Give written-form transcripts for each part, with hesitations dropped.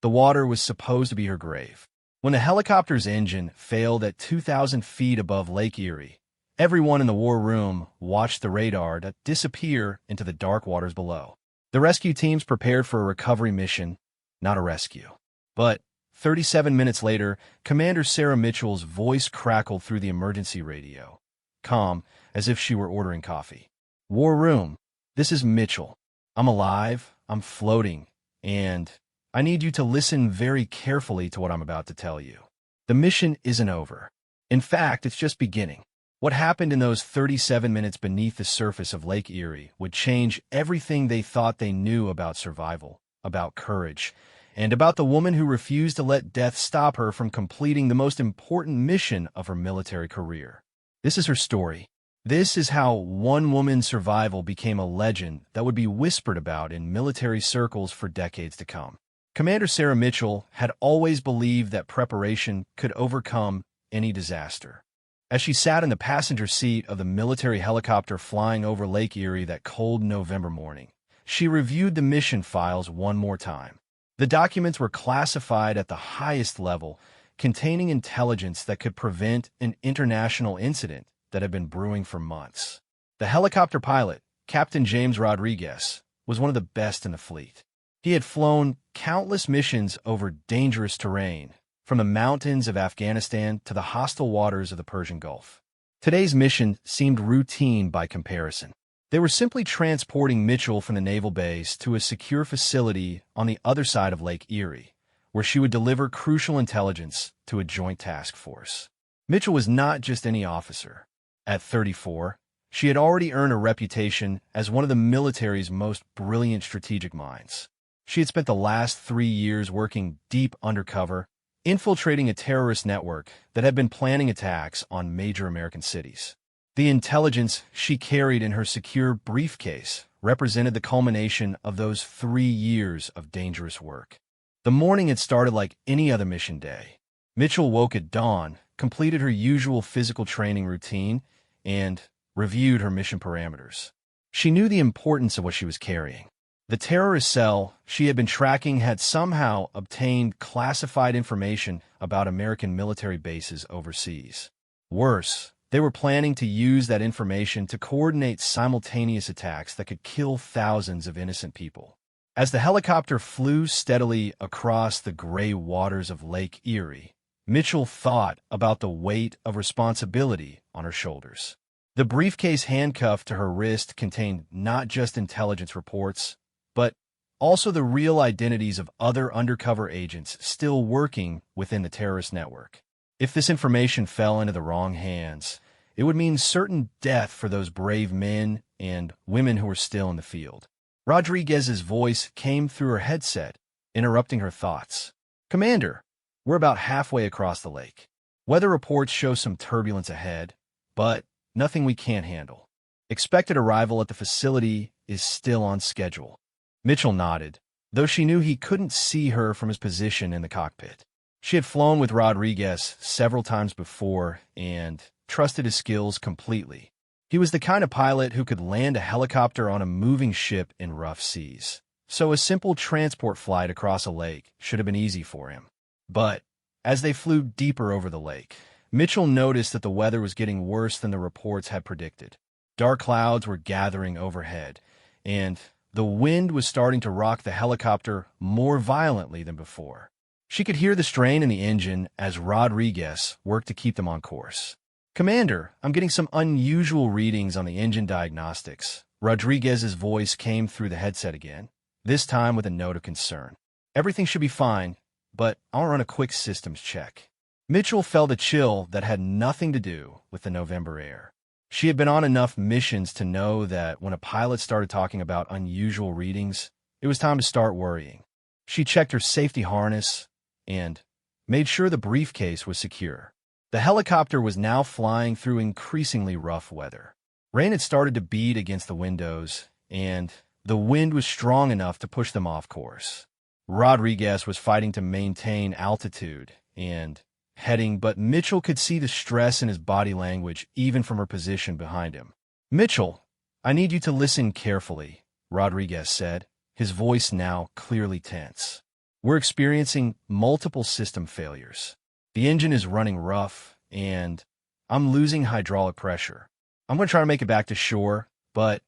The water was supposed to be her grave. When the helicopter's engine failed at 2,000 feet above Lake Erie, everyone in the war room watched the radar disappear into the dark waters below. The rescue teams prepared for a recovery mission, not a rescue. But 37 minutes later, Commander Sarah Mitchell's voice crackled through the emergency radio, calm, as if she were ordering coffee. "War room, this is Mitchell. I'm alive, I'm floating, and I need you to listen very carefully to what I'm about to tell you. The mission isn't over. In fact, it's just beginning. What happened in those 37 minutes beneath the surface of Lake Erie would change everything they thought they knew about survival, about courage, and about the woman who refused to let death stop her from completing the most important mission of her military career. This is her story. This is how one woman's survival became a legend that would be whispered about in military circles for decades to come. Commander Sarah Mitchell had always believed that preparation could overcome any disaster. As she sat in the passenger seat of the military helicopter flying over Lake Erie that cold November morning, she reviewed the mission files one more time. The documents were classified at the highest level, containing intelligence that could prevent an international incident that had been brewing for months. The helicopter pilot, Captain James Rodriguez, was one of the best in the fleet. He had flown countless missions over dangerous terrain, from the mountains of Afghanistan to the hostile waters of the Persian Gulf. Today's mission seemed routine by comparison. They were simply transporting Mitchell from the naval base to a secure facility on the other side of Lake Erie, where she would deliver crucial intelligence to a joint task force. Mitchell was not just any officer. At 34, she had already earned a reputation as one of the military's most brilliant strategic minds. She had spent the last 3 years working deep undercover, infiltrating a terrorist network that had been planning attacks on major American cities. The intelligence she carried in her secure briefcase represented the culmination of those 3 years of dangerous work. The morning had started like any other mission day. Mitchell woke at dawn, completed her usual physical training routine, and reviewed her mission parameters. She knew the importance of what she was carrying. The terrorist cell she had been tracking had somehow obtained classified information about American military bases overseas. Worse, they were planning to use that information to coordinate simultaneous attacks that could kill thousands of innocent people. As the helicopter flew steadily across the gray waters of Lake Erie, Mitchell thought about the weight of responsibility on her shoulders. The briefcase handcuffed to her wrist contained not just intelligence reports, but also the real identities of other undercover agents still working within the terrorist network. If this information fell into the wrong hands, it would mean certain death for those brave men and women who were still in the field. Rodriguez's voice came through her headset, interrupting her thoughts. "Commander, we're about halfway across the lake. Weather reports show some turbulence ahead, but nothing we can't handle. Expected arrival at the facility is still on schedule." Mitchell nodded, though she knew he couldn't see her from his position in the cockpit. She had flown with Rodriguez several times before and trusted his skills completely. He was the kind of pilot who could land a helicopter on a moving ship in rough seas, so a simple transport flight across a lake should have been easy for him. But as they flew deeper over the lake, Mitchell noticed that the weather was getting worse than the reports had predicted. Dark clouds were gathering overhead, and the wind was starting to rock the helicopter more violently than before. She could hear the strain in the engine as Rodriguez worked to keep them on course. "Commander, I'm getting some unusual readings on the engine diagnostics." Rodriguez's voice came through the headset again, this time with a note of concern. "Everything should be fine, but I'll run a quick systems check." Mitchell felt a chill that had nothing to do with the November air. She had been on enough missions to know that when a pilot started talking about unusual readings, it was time to start worrying. She checked her safety harness and made sure the briefcase was secure. The helicopter was now flying through increasingly rough weather. Rain had started to beat against the windows, and the wind was strong enough to push them off course. Rodriguez was fighting to maintain altitude and heading, but Mitchell could see the stress in his body language even from her position behind him. "Mitchell, I need you to listen carefully," Rodriguez said, his voice now clearly tense. We're experiencing multiple system failures. The engine is running rough, and I'm losing hydraulic pressure. I'm going to try to make it back to shore, but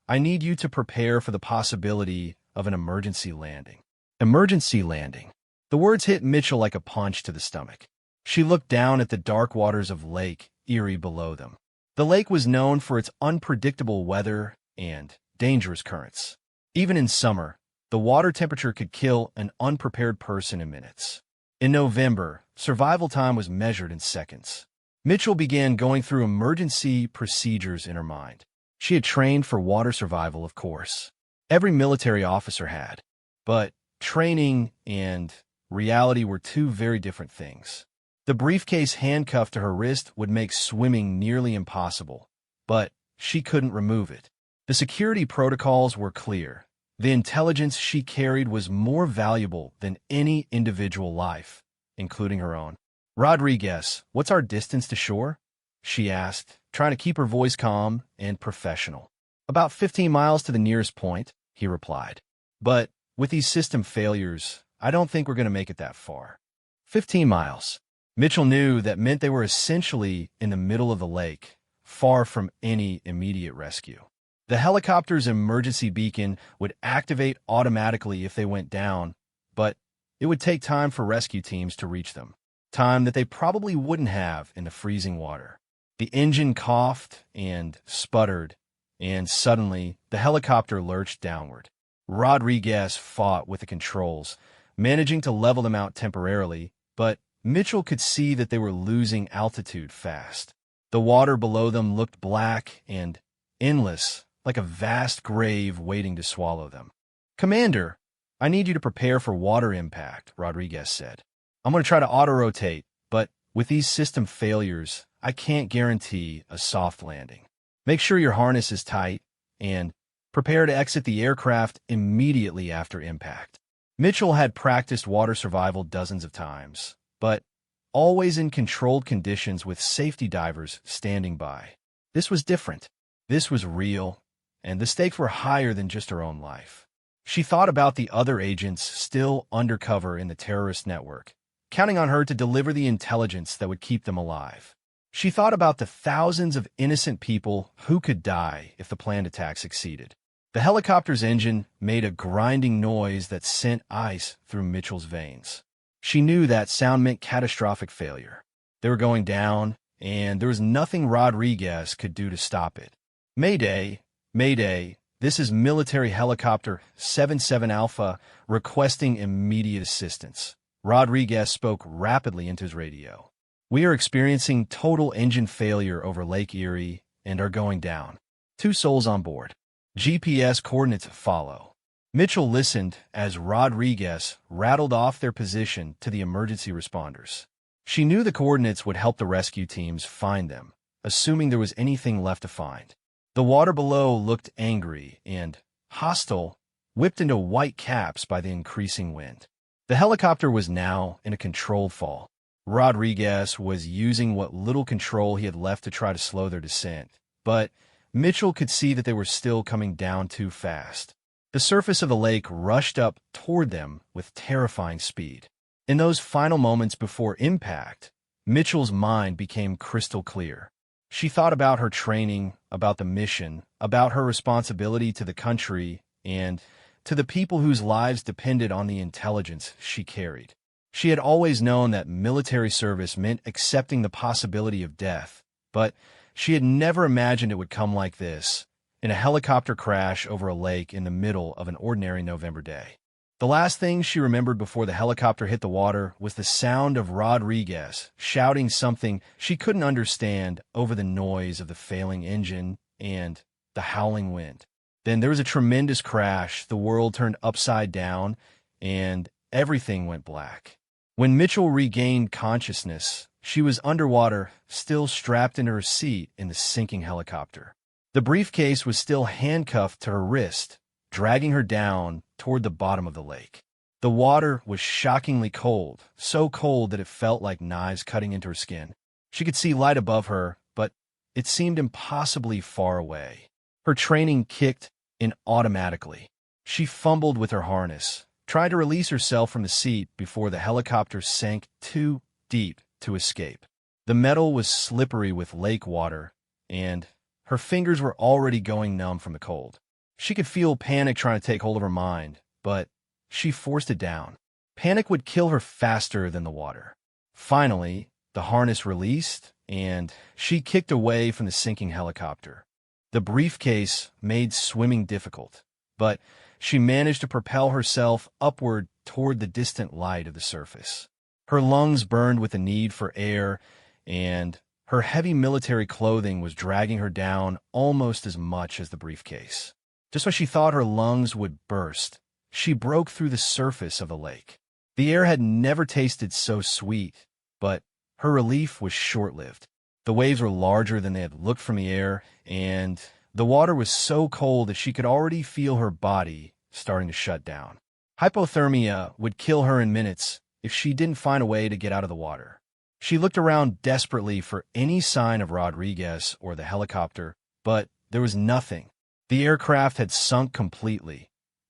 I need you to prepare for the possibility of an emergency landing. Emergency landing. The words hit Mitchell like a punch to the stomach. She looked down at the dark waters of Lake Erie below them. The lake was known for its unpredictable weather and dangerous currents. Even in summer, the water temperature could kill an unprepared person in minutes. In November, survival time was measured in seconds. Mitchell began going through emergency procedures in her mind. She had trained for water survival, of course. Every military officer had. But training and reality were two very different things. The briefcase handcuffed to her wrist would make swimming nearly impossible, but she couldn't remove it. The security protocols were clear. The intelligence she carried was more valuable than any individual life, including her own. "Rodriguez, what's our distance to shore?" she asked, trying to keep her voice calm and professional. "About 15 miles to the nearest point," he replied. "But with these system failures, I don't think we're going to make it that far." 15 miles. Mitchell knew that meant they were essentially in the middle of the lake, far from any immediate rescue. The helicopter's emergency beacon would activate automatically if they went down, but it would take time for rescue teams to reach them, time that they probably wouldn't have in the freezing water. The engine coughed and sputtered, and suddenly the helicopter lurched downward. Rodriguez fought with the controls, managing to level them out temporarily, but Mitchell could see that they were losing altitude fast. The water below them looked black and endless, like a vast grave waiting to swallow them. "Commander, I need you to prepare for water impact," Rodriguez said. "I'm going to try to auto-rotate, but with these system failures, I can't guarantee a soft landing. Make sure your harness is tight, and prepare to exit the aircraft immediately after impact." Mitchell had practiced water survival dozens of times, but always in controlled conditions with safety divers standing by. This was different. This was real, and the stakes were higher than just her own life. She thought about the other agents still undercover in the terrorist network, counting on her to deliver the intelligence that would keep them alive. She thought about the thousands of innocent people who could die if the planned attack succeeded. The helicopter's engine made a grinding noise that sent ice through Mitchell's veins. She knew that sound meant catastrophic failure. They were going down, and there was nothing Rodriguez could do to stop it. "Mayday, Mayday, this is military helicopter 77 Alpha requesting immediate assistance." Rodriguez spoke rapidly into his radio. "We are experiencing total engine failure over Lake Erie and are going down. 2 souls on board. GPS coordinates follow." Mitchell listened as Rodriguez rattled off their position to the emergency responders. She knew the coordinates would help the rescue teams find them, assuming there was anything left to find. The water below looked angry and hostile, whipped into white caps by the increasing wind. The helicopter was now in a controlled fall. Rodriguez was using what little control he had left to try to slow their descent, but Mitchell could see that they were still coming down too fast. The surface of the lake rushed up toward them with terrifying speed. In those final moments before impact, Mitchell's mind became crystal clear. She thought about her training, about the mission, about her responsibility to the country, and to the people whose lives depended on the intelligence she carried. She had always known that military service meant accepting the possibility of death, but she had never imagined it would come like this, in a helicopter crash over a lake in the middle of an ordinary November day. The last thing she remembered before the helicopter hit the water was the sound of Rodriguez shouting something she couldn't understand over the noise of the failing engine and the howling wind. Then there was a tremendous crash, the world turned upside down, and everything went black. When Mitchell regained consciousness, she was underwater, still strapped into her seat in the sinking helicopter. The briefcase was still handcuffed to her wrist, dragging her down toward the bottom of the lake. The water was shockingly cold, so cold that it felt like knives cutting into her skin. She could see light above her, but it seemed impossibly far away. Her training kicked in automatically. She fumbled with her harness, tried to release herself from the seat before the helicopter sank too deep to escape. The metal was slippery with lake water, and her fingers were already going numb from the cold. She could feel panic trying to take hold of her mind, but she forced it down. Panic would kill her faster than the water. Finally, the harness released, and she kicked away from the sinking helicopter. The briefcase made swimming difficult, but she managed to propel herself upward toward the distant light of the surface. Her lungs burned with the need for air, and her heavy military clothing was dragging her down almost as much as the briefcase. Just when she thought her lungs would burst, she broke through the surface of the lake. The air had never tasted so sweet, but her relief was short-lived. The waves were larger than they had looked from the air, and the water was so cold that she could already feel her body starting to shut down. Hypothermia would kill her in minutes if she didn't find a way to get out of the water. She looked around desperately for any sign of Rodriguez or the helicopter, but there was nothing. The aircraft had sunk completely,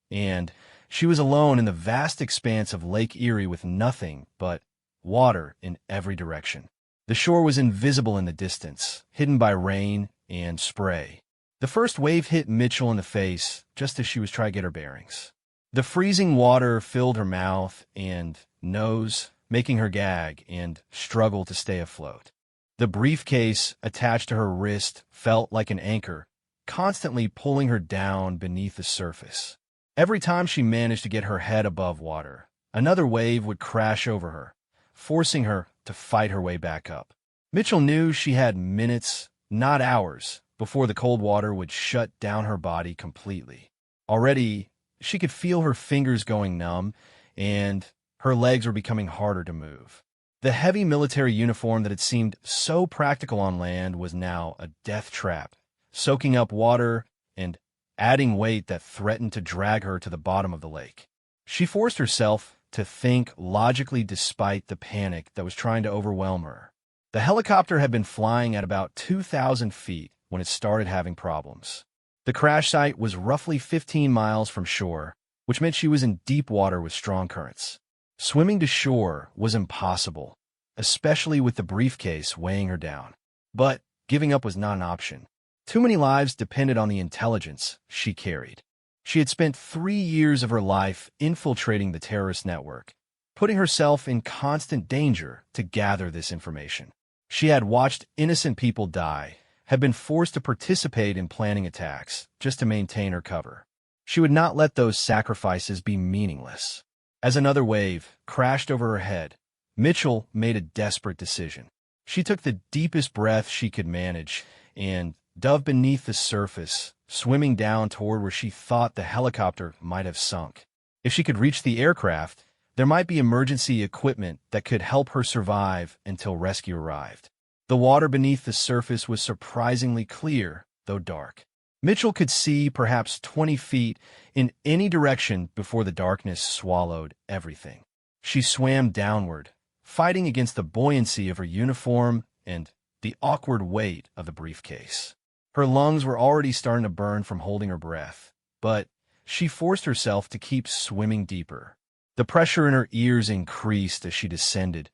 and she was alone in the vast expanse of Lake Erie with nothing but water in every direction. The shore was invisible in the distance, hidden by rain and spray. The first wave hit Mitchell in the face just as she was trying to get her bearings. The freezing water filled her mouth and nose, making her gag and struggle to stay afloat. The briefcase attached to her wrist felt like an anchor, constantly pulling her down beneath the surface. Every time she managed to get her head above water, another wave would crash over her, forcing her to fight her way back up. Mitchell knew she had minutes, not hours, before the cold water would shut down her body completely. Already, she could feel her fingers going numb, and her legs were becoming harder to move. The heavy military uniform that had seemed so practical on land was now a death trap, soaking up water and adding weight that threatened to drag her to the bottom of the lake. She forced herself to think logically despite the panic that was trying to overwhelm her. The helicopter had been flying at about 2,000 feet when it started having problems. The crash site was roughly 15 miles from shore, which meant she was in deep water with strong currents. Swimming to shore was impossible, especially with the briefcase weighing her down. But giving up was not an option. Too many lives depended on the intelligence she carried. She had spent 3 years of her life infiltrating the terrorist network, putting herself in constant danger to gather this information. She had watched innocent people die, had been forced to participate in planning attacks just to maintain her cover. She would not let those sacrifices be meaningless. As another wave crashed over her head, Mitchell made a desperate decision. She took the deepest breath she could manage and dove beneath the surface, swimming down toward where she thought the helicopter might have sunk. If she could reach the aircraft, there might be emergency equipment that could help her survive until rescue arrived. The water beneath the surface was surprisingly clear, though dark. Mitchell could see perhaps 20 feet in any direction before the darkness swallowed everything. She swam downward, fighting against the buoyancy of her uniform and the awkward weight of the briefcase. Her lungs were already starting to burn from holding her breath, but she forced herself to keep swimming deeper. The pressure in her ears increased as she descended,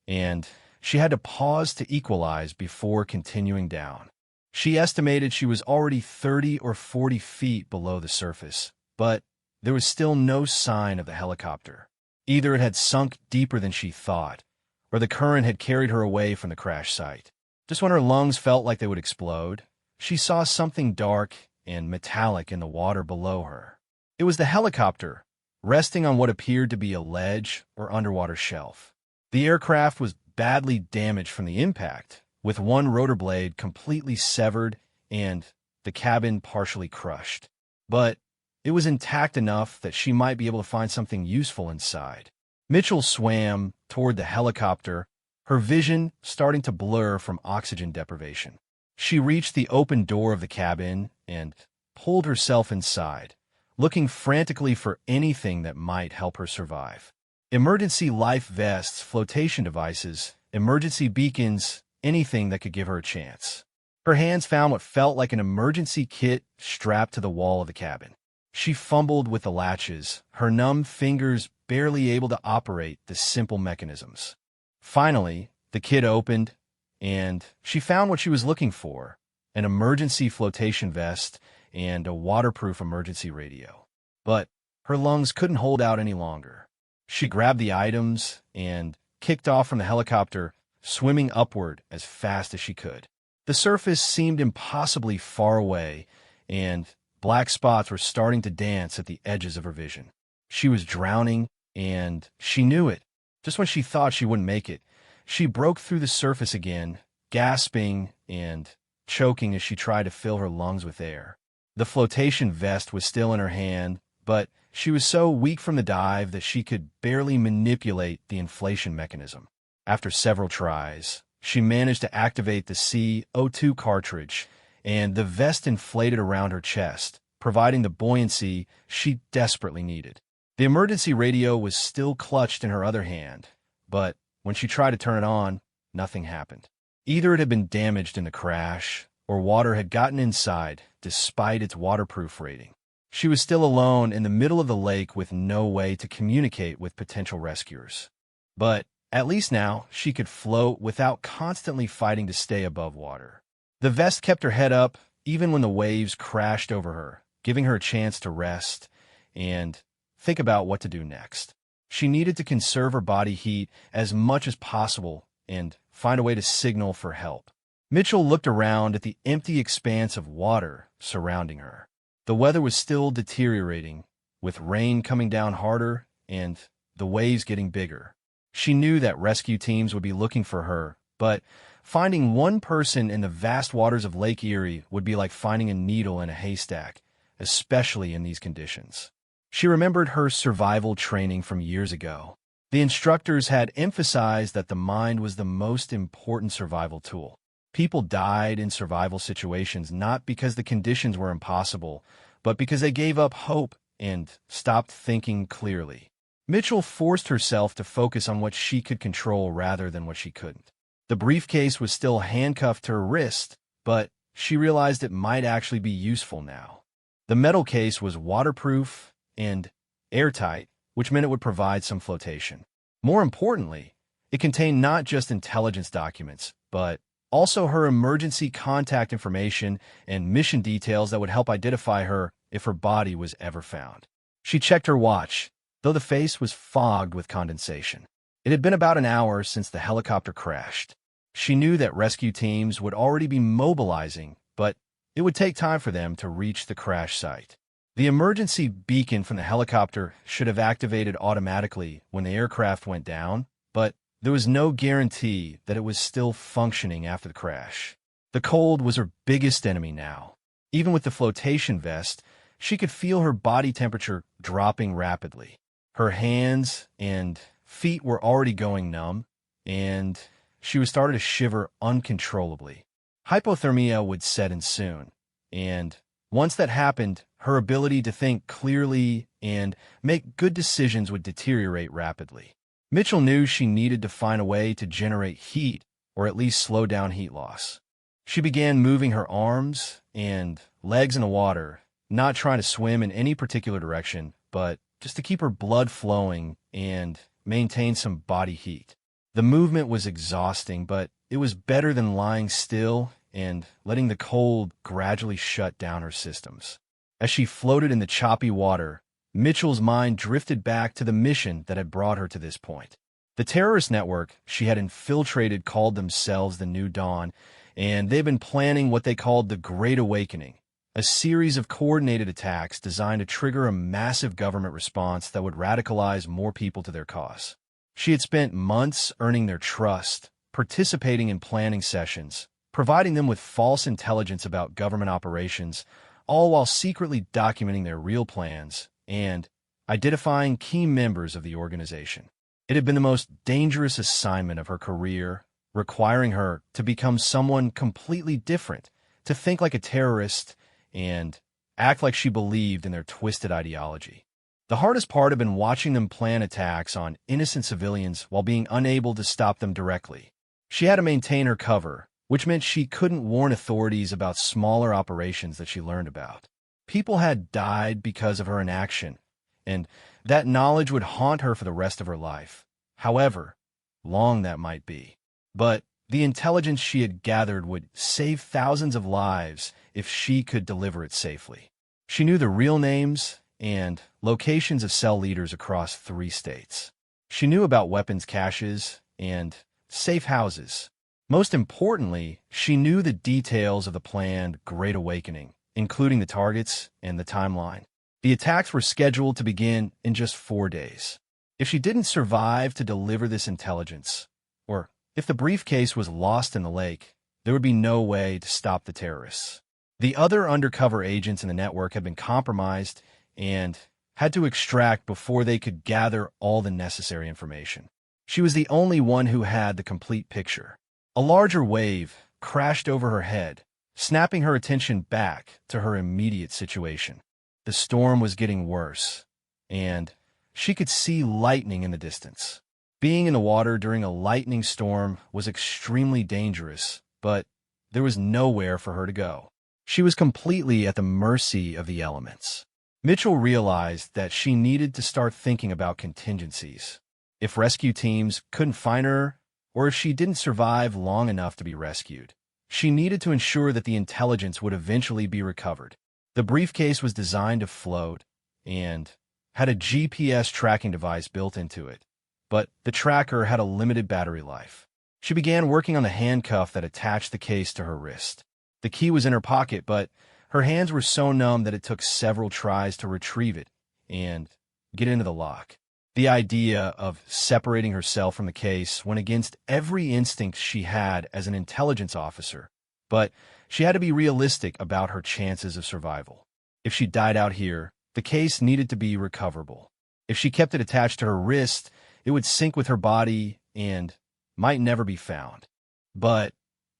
and she had to pause to equalize before continuing down. She estimated she was already 30 or 40 feet below the surface, but there was still no sign of the helicopter. Either it had sunk deeper than she thought, or the current had carried her away from the crash site. Just when her lungs felt like they would explode, she saw something dark and metallic in the water below her. It was the helicopter, resting on what appeared to be a ledge or underwater shelf. The aircraft was badly damaged from the impact, with one rotor blade completely severed and the cabin partially crushed. But it was intact enough that she might be able to find something useful inside. Mitchell swam toward the helicopter, her vision starting to blur from oxygen deprivation. She reached the open door of the cabin and pulled herself inside, looking frantically for anything that might help her survive. Emergency life vests, flotation devices, emergency beacons, anything that could give her a chance. Her hands found what felt like an emergency kit strapped to the wall of the cabin. She fumbled with the latches, her numb fingers barely able to operate the simple mechanisms. Finally, the kid opened, and she found what she was looking for, an emergency flotation vest and a waterproof emergency radio. But her lungs couldn't hold out any longer. She grabbed the items and kicked off from the helicopter, swimming upward as fast as she could. The surface seemed impossibly far away, and black spots were starting to dance at the edges of her vision. She was drowning, and she knew it. Just when she thought she wouldn't make it, she broke through the surface again, gasping and choking as she tried to fill her lungs with air. The flotation vest was still in her hand, but she was so weak from the dive that she could barely manipulate the inflation mechanism. After several tries, she managed to activate the CO2 cartridge, and the vest inflated around her chest, providing the buoyancy she desperately needed. The emergency radio was still clutched in her other hand, but when she tried to turn it on, nothing happened. Either it had been damaged in the crash, or water had gotten inside despite its waterproof rating. She was still alone in the middle of the lake with no way to communicate with potential rescuers. But at least now she could float without constantly fighting to stay above water. The vest kept her head up even when the waves crashed over her, giving her a chance to rest and think about what to do next. She needed to conserve her body heat as much as possible and find a way to signal for help. Mitchell looked around at the empty expanse of water surrounding her. The weather was still deteriorating, with rain coming down harder and the waves getting bigger. She knew that rescue teams would be looking for her, but finding one person in the vast waters of Lake Erie would be like finding a needle in a haystack, especially in these conditions. She remembered her survival training from years ago. The instructors had emphasized that the mind was the most important survival tool. People died in survival situations not because the conditions were impossible, but because they gave up hope and stopped thinking clearly. Mitchell forced herself to focus on what she could control rather than what she couldn't. The briefcase was still handcuffed to her wrist, but she realized it might actually be useful now. The metal case was waterproof and airtight, which meant it would provide some flotation. More importantly, it contained not just intelligence documents, but also her emergency contact information and mission details that would help identify her if her body was ever found. She checked her watch, though the face was fogged with condensation. It had been about an hour since the helicopter crashed. She knew that rescue teams would already be mobilizing, but it would take time for them to reach the crash site. The emergency beacon from the helicopter should have activated automatically when the aircraft went down, but there was no guarantee that it was still functioning after the crash. The cold was her biggest enemy now. Even with the flotation vest, she could feel her body temperature dropping rapidly. Her hands and feet were already going numb, and she was starting to shiver uncontrollably. Hypothermia would set in soon, and once that happened, her ability to think clearly and make good decisions would deteriorate rapidly. Mitchell knew she needed to find a way to generate heat, or at least slow down heat loss. She began moving her arms and legs in the water, not trying to swim in any particular direction, but just to keep her blood flowing and maintain some body heat. The movement was exhausting, but it was better than lying still and letting the cold gradually shut down her systems. As she floated in the choppy water, Mitchell's mind drifted back to the mission that had brought her to this point. The terrorist network she had infiltrated called themselves the New Dawn, and they've been planning what they called the Great Awakening, a series of coordinated attacks designed to trigger a massive government response that would radicalize more people to their cause. She had spent months earning their trust, participating in planning sessions, providing them with false intelligence about government operations, all while secretly documenting their real plans and identifying key members of the organization. It had been the most dangerous assignment of her career, requiring her to become someone completely different, to think like a terrorist and act like she believed in their twisted ideology. The hardest part had been watching them plan attacks on innocent civilians while being unable to stop them directly. She had to maintain her cover, which meant she couldn't warn authorities about smaller operations that she learned about. People had died because of her inaction, and that knowledge would haunt her for the rest of her life, however long that might be. But the intelligence she had gathered would save thousands of lives if she could deliver it safely. She knew the real names and locations of cell leaders across 3 states. She knew about weapons caches and safe houses. Most importantly, she knew the details of the planned Great Awakening, including the targets and the timeline. The attacks were scheduled to begin in just 4 days. If she didn't survive to deliver this intelligence, or if the briefcase was lost in the lake, there would be no way to stop the terrorists. The other undercover agents in the network had been compromised and had to extract before they could gather all the necessary information. She was the only one who had the complete picture. A larger wave crashed over her head, snapping her attention back to her immediate situation. The storm was getting worse, and she could see lightning in the distance. Being in the water during a lightning storm was extremely dangerous, but there was nowhere for her to go. She was completely at the mercy of the elements. Mitchell realized that she needed to start thinking about contingencies. If rescue teams couldn't find her, or if she didn't survive long enough to be rescued, she needed to ensure that the intelligence would eventually be recovered. The briefcase was designed to float and had a GPS tracking device built into it, but the tracker had a limited battery life. She began working on the handcuff that attached the case to her wrist. The key was in her pocket, but her hands were so numb that it took several tries to retrieve it and get into the lock. The idea of separating herself from the case went against every instinct she had as an intelligence officer, but she had to be realistic about her chances of survival. If she died out here, the case needed to be recoverable. If she kept it attached to her wrist, it would sink with her body and might never be found. But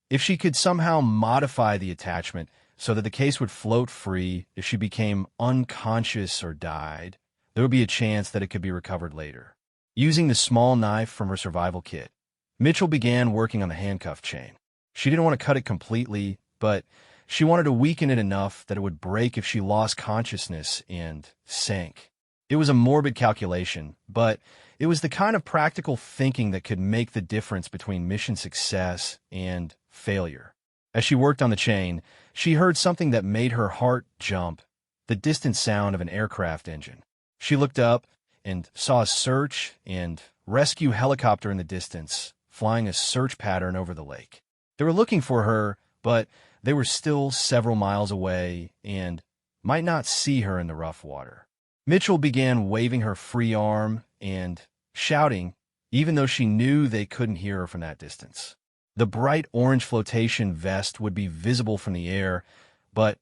if she could somehow modify the attachment so that the case would float free if she became unconscious or died, there would be a chance that it could be recovered later. Using the small knife from her survival kit, Mitchell began working on the handcuff chain. She didn't want to cut it completely, but she wanted to weaken it enough that it would break if she lost consciousness and sank. It was a morbid calculation, but it was the kind of practical thinking that could make the difference between mission success and failure. As she worked on the chain, she heard something that made her heart jump, the distant sound of an aircraft engine. She looked up and saw a search and rescue helicopter in the distance, flying a search pattern over the lake. They were looking for her, but they were still several miles away and might not see her in the rough water. Mitchell began waving her free arm and shouting, even though she knew they couldn't hear her from that distance. The bright orange flotation vest would be visible from the air, but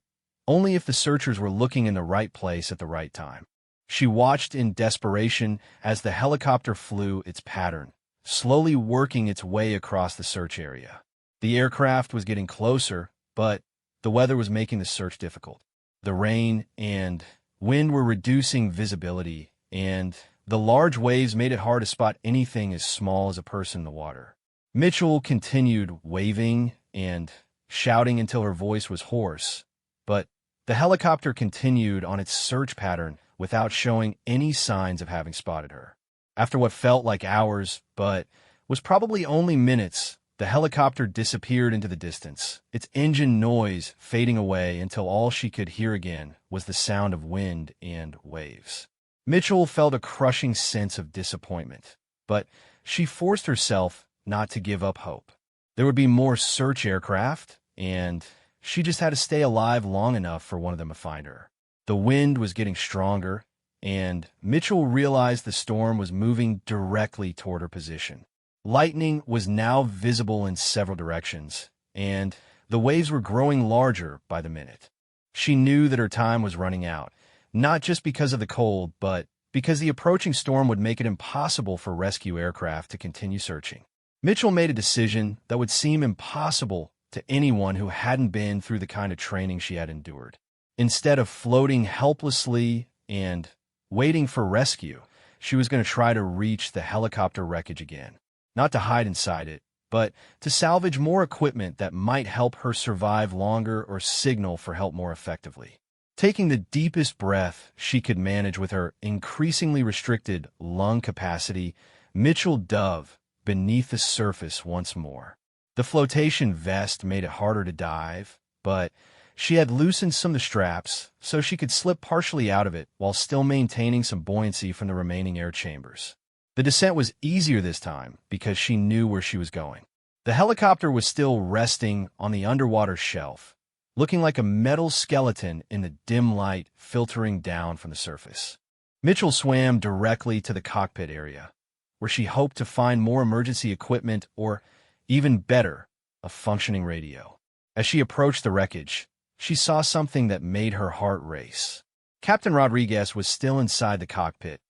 only if the searchers were looking in the right place at the right time. She watched in desperation as the helicopter flew its pattern, slowly working its way across the search area. The aircraft was getting closer, but the weather was making the search difficult. The rain and wind were reducing visibility, and the large waves made it hard to spot anything as small as a person in the water. Mitchell continued waving and shouting until her voice was hoarse, but the helicopter continued on its search pattern without showing any signs of having spotted her. After what felt like hours, but was probably only minutes, the helicopter disappeared into the distance, its engine noise fading away until all she could hear again was the sound of wind and waves. Mitchell felt a crushing sense of disappointment, but she forced herself not to give up hope. There would be more search aircraft, and she just had to stay alive long enough for one of them to find her. The wind was getting stronger, and Mitchell realized the storm was moving directly toward her position. Lightning was now visible in several directions, and the waves were growing larger by the minute. She knew that her time was running out, not just because of the cold, but because the approaching storm would make it impossible for rescue aircraft to continue searching. Mitchell made a decision that would seem impossible to anyone who hadn't been through the kind of training she had endured. Instead of floating helplessly and waiting for rescue, she was going to try to reach the helicopter wreckage again. Not to hide inside it, but to salvage more equipment that might help her survive longer or signal for help more effectively. Taking the deepest breath she could manage with her increasingly restricted lung capacity, Mitchell dove beneath the surface once more. The flotation vest made it harder to dive, but she had loosened some of the straps so she could slip partially out of it while still maintaining some buoyancy from the remaining air chambers. The descent was easier this time because she knew where she was going. The helicopter was still resting on the underwater shelf, looking like a metal skeleton in the dim light filtering down from the surface. Mitchell swam directly to the cockpit area, where she hoped to find more emergency equipment or, even better, a functioning radio. As she approached the wreckage, she saw something that made her heart race. Captain Rodriguez was still inside the cockpit,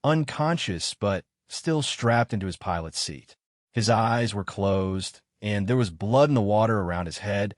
unconscious but still strapped into his pilot's seat. His eyes were closed, and there was blood in the water around his head,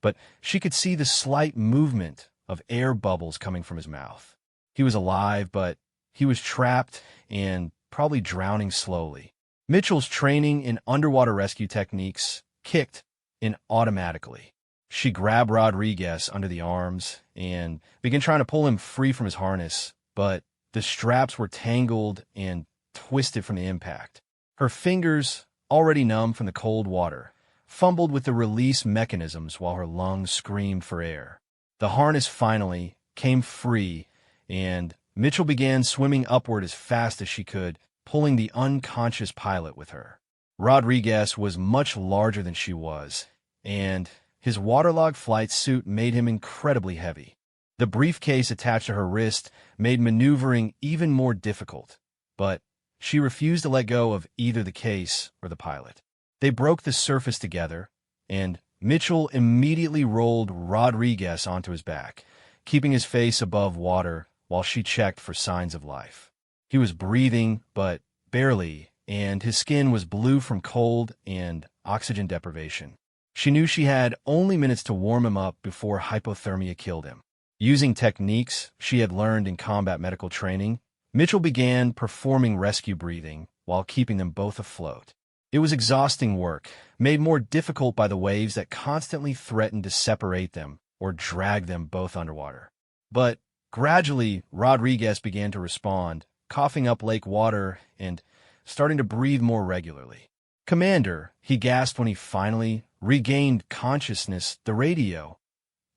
but she could see the slight movement of air bubbles coming from his mouth. He was alive, but he was trapped and probably drowning slowly. Mitchell's training in underwater rescue techniques kicked in automatically. She grabbed Rodriguez under the arms and began trying to pull him free from his harness, but the straps were tangled and twisted from the impact. Her fingers, already numb from the cold water, fumbled with the release mechanisms while her lungs screamed for air. The harness finally came free, and Mitchell began swimming upward as fast as she could, pulling the unconscious pilot with her. Rodriguez was much larger than she was, and his waterlogged flight suit made him incredibly heavy. The briefcase attached to her wrist made maneuvering even more difficult, but she refused to let go of either the case or the pilot. They broke the surface together, and Mitchell immediately rolled Rodriguez onto his back, keeping his face above water while she checked for signs of life. He was breathing, but barely, and his skin was blue from cold and oxygen deprivation. She knew she had only minutes to warm him up before hypothermia killed him. Using techniques she had learned in combat medical training, Mitchell began performing rescue breathing while keeping them both afloat. It was exhausting work, made more difficult by the waves that constantly threatened to separate them or drag them both underwater. But gradually, Rodriguez began to respond, coughing up lake water and starting to breathe more regularly. "Commander," he gasped when he finally regained consciousness, "the radio.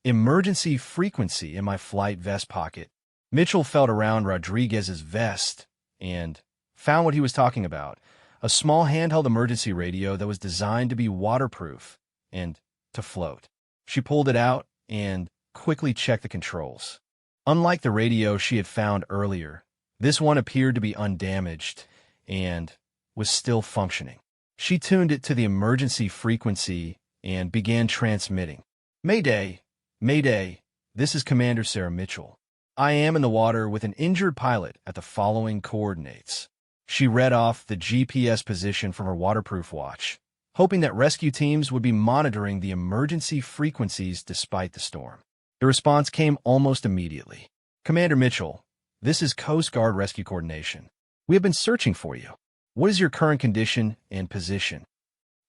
Emergency frequency in my flight vest pocket." Mitchell felt around Rodriguez's vest and found what he was talking about, a small handheld emergency radio that was designed to be waterproof and to float. She pulled it out and quickly checked the controls. Unlike the radio she had found earlier, this one appeared to be undamaged and was still functioning. She tuned it to the emergency frequency and began transmitting. "Mayday! Mayday! This is Commander Sarah Mitchell. I am in the water with an injured pilot at the following coordinates." She read off the GPS position from her waterproof watch, hoping that rescue teams would be monitoring the emergency frequencies despite the storm. The response came almost immediately. "Commander Mitchell, this is Coast Guard Rescue Coordination. We have been searching for you. What is your current condition and position?"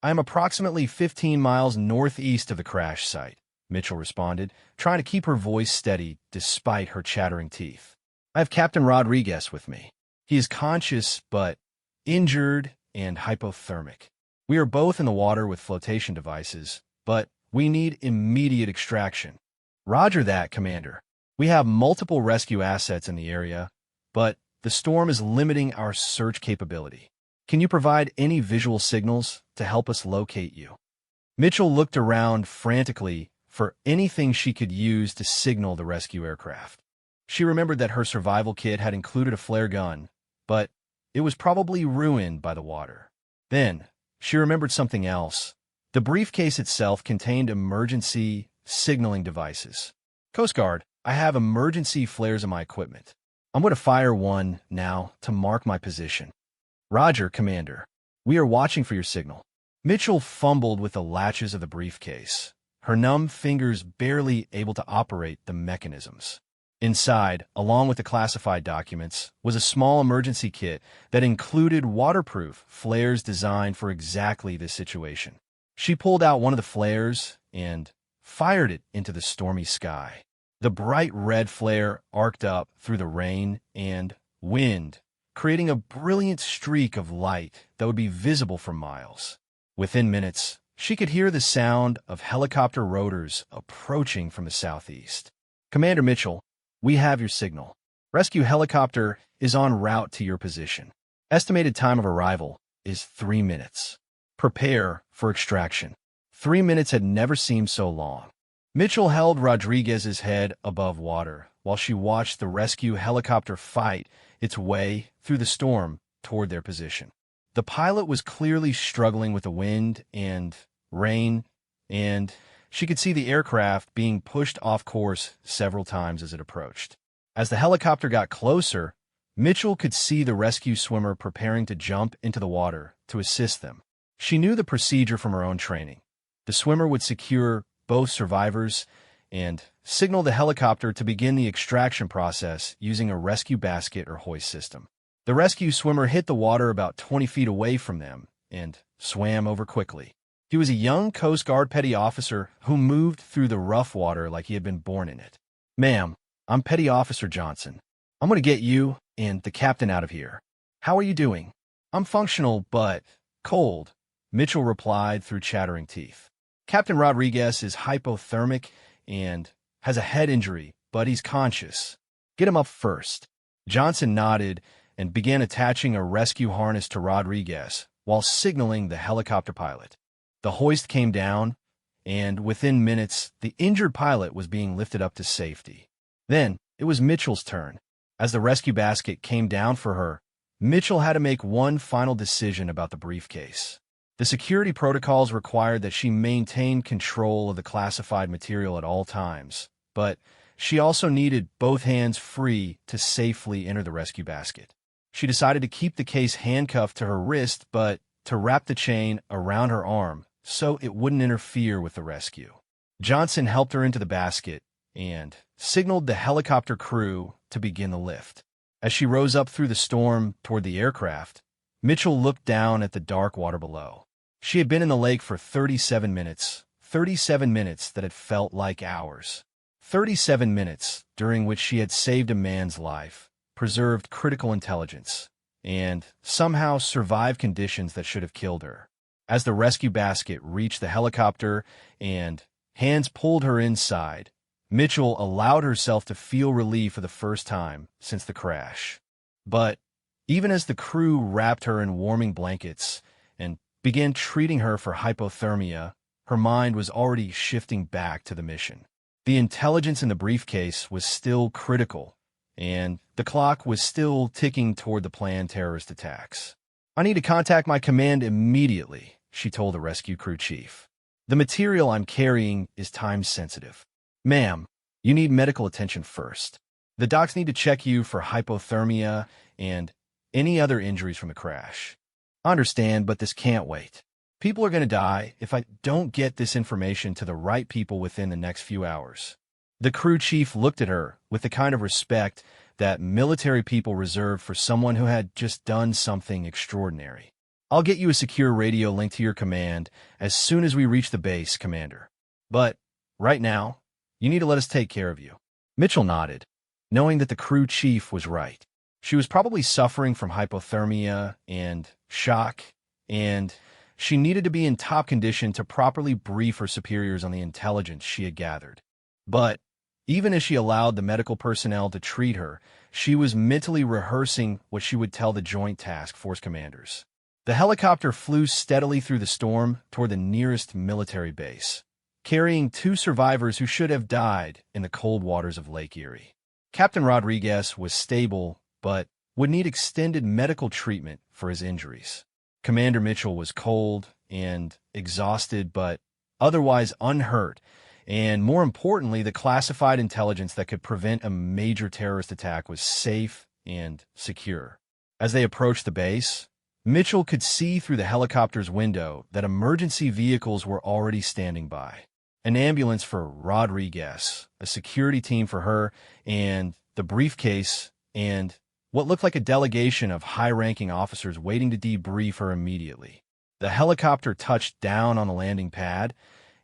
"I am approximately 15 miles northeast of the crash site," Mitchell responded, trying to keep her voice steady despite her chattering teeth. "I have Captain Rodriguez with me. He is conscious but injured and hypothermic. We are both in the water with flotation devices, but we need immediate extraction." "Roger that, Commander. We have multiple rescue assets in the area, but the storm is limiting our search capability. Can you provide any visual signals to help us locate you?" Mitchell looked around frantically for anything she could use to signal the rescue aircraft. She remembered that her survival kit had included a flare gun, but it was probably ruined by the water. Then, she remembered something else. The briefcase itself contained emergency signaling devices. "Coast Guard, I have emergency flares in my equipment. I'm going to fire one now to mark my position." "Roger, Commander. We are watching for your signal." Mitchell fumbled with the latches of the briefcase, her numb fingers barely able to operate the mechanisms. Inside, along with the classified documents, was a small emergency kit that included waterproof flares designed for exactly this situation. She pulled out one of the flares and fired it into the stormy sky. The bright red flare arced up through the rain and wind, creating a brilliant streak of light that would be visible for miles. Within minutes, she could hear the sound of helicopter rotors approaching from the southeast. Commander Mitchell, we have your signal. Rescue helicopter is en route to your position. Estimated time of arrival is 3 minutes. Prepare for extraction. 3 minutes had never seemed so long. Mitchell held Rodriguez's head above water while she watched the rescue helicopter fight its way through the storm toward their position. The pilot was clearly struggling with the wind and rain, and she could see the aircraft being pushed off course several times as it approached. As the helicopter got closer, Mitchell could see the rescue swimmer preparing to jump into the water to assist them. She knew the procedure from her own training. The swimmer would secure both survivors and signal the helicopter to begin the extraction process using a rescue basket or hoist system. The rescue swimmer hit the water about 20 feet away from them and swam over quickly. He was a young Coast Guard petty officer who moved through the rough water like he had been born in it. "Ma'am, I'm Petty Officer Johnson. I'm going to get you and the captain out of here. How are you doing?" "I'm functional, but cold," Mitchell replied through chattering teeth. "Captain Rodriguez is hypothermic and has a head injury, but he's conscious. Get him up first." Johnson nodded and began attaching a rescue harness to Rodriguez while signaling the helicopter pilot. The hoist came down, and within minutes, the injured pilot was being lifted up to safety. Then, it was Mitchell's turn. As the rescue basket came down for her, Mitchell had to make one final decision about the briefcase. The security protocols required that she maintain control of the classified material at all times, but she also needed both hands free to safely enter the rescue basket. She decided to keep the case handcuffed to her wrist, but to wrap the chain around her arm so it wouldn't interfere with the rescue. Johnson helped her into the basket and signaled the helicopter crew to begin the lift. As she rose up through the storm toward the aircraft, Mitchell looked down at the dark water below. She had been in the lake for 37 minutes that had felt like hours. 37 minutes during which she had saved a man's life, preserved critical intelligence, and somehow survived conditions that should have killed her. As the rescue basket reached the helicopter and hands pulled her inside, Mitchell allowed herself to feel relief for the first time since the crash. But even as the crew wrapped her in warming blankets and began treating her for hypothermia, her mind was already shifting back to the mission. The intelligence in the briefcase was still critical, and the clock was still ticking toward the planned terrorist attacks. "I need to contact my command immediately," she told the rescue crew chief. "The material I'm carrying is time-sensitive. Ma'am, you need medical attention first. The docs need to check you for hypothermia and any other injuries from the crash." "I understand, but this can't wait. People are going to die if I don't get this information to the right people within the next few hours." The crew chief looked at her with the kind of respect that military people reserve for someone who had just done something extraordinary. "I'll get you a secure radio link to your command as soon as we reach the base, Commander. But right now, you need to let us take care of you." Mitchell nodded, knowing that the crew chief was right. She was probably suffering from hypothermia and shock, and she needed to be in top condition to properly brief her superiors on the intelligence she had gathered. But even as she allowed the medical personnel to treat her, she was mentally rehearsing what she would tell the Joint Task Force commanders. The helicopter flew steadily through the storm toward the nearest military base, carrying 2 survivors who should have died in the cold waters of Lake Erie. Captain Rodriguez was stable, but would need extended medical treatment for his injuries. Commander Mitchell was cold and exhausted, but otherwise unhurt, and more importantly, the classified intelligence that could prevent a major terrorist attack was safe and secure. As they approached the base, Mitchell could see through the helicopter's window that emergency vehicles were already standing by. An ambulance for Rodriguez, a security team for her, and the briefcase, and what looked like a delegation of high-ranking officers waiting to debrief her immediately. The helicopter touched down on the landing pad,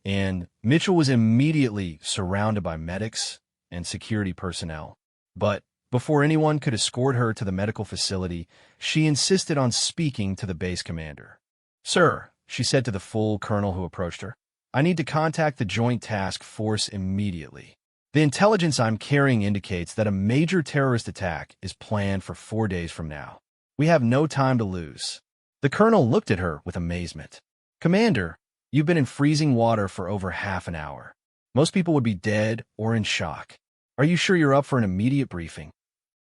and Mitchell was immediately surrounded by medics and security personnel. But before anyone could escort her to the medical facility, she insisted on speaking to the base commander. "Sir," she said to the full colonel who approached her, "I need to contact the Joint Task Force immediately. The intelligence I'm carrying indicates that a major terrorist attack is planned for 4 days from now. We have no time to lose." The colonel looked at her with amazement. "Commander, you've been in freezing water for over half an hour. Most people would be dead or in shock. Are you sure you're up for an immediate briefing?"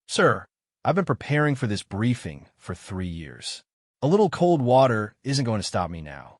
"Sir, I've been preparing for this briefing for 3 years. A little cold water isn't going to stop me now."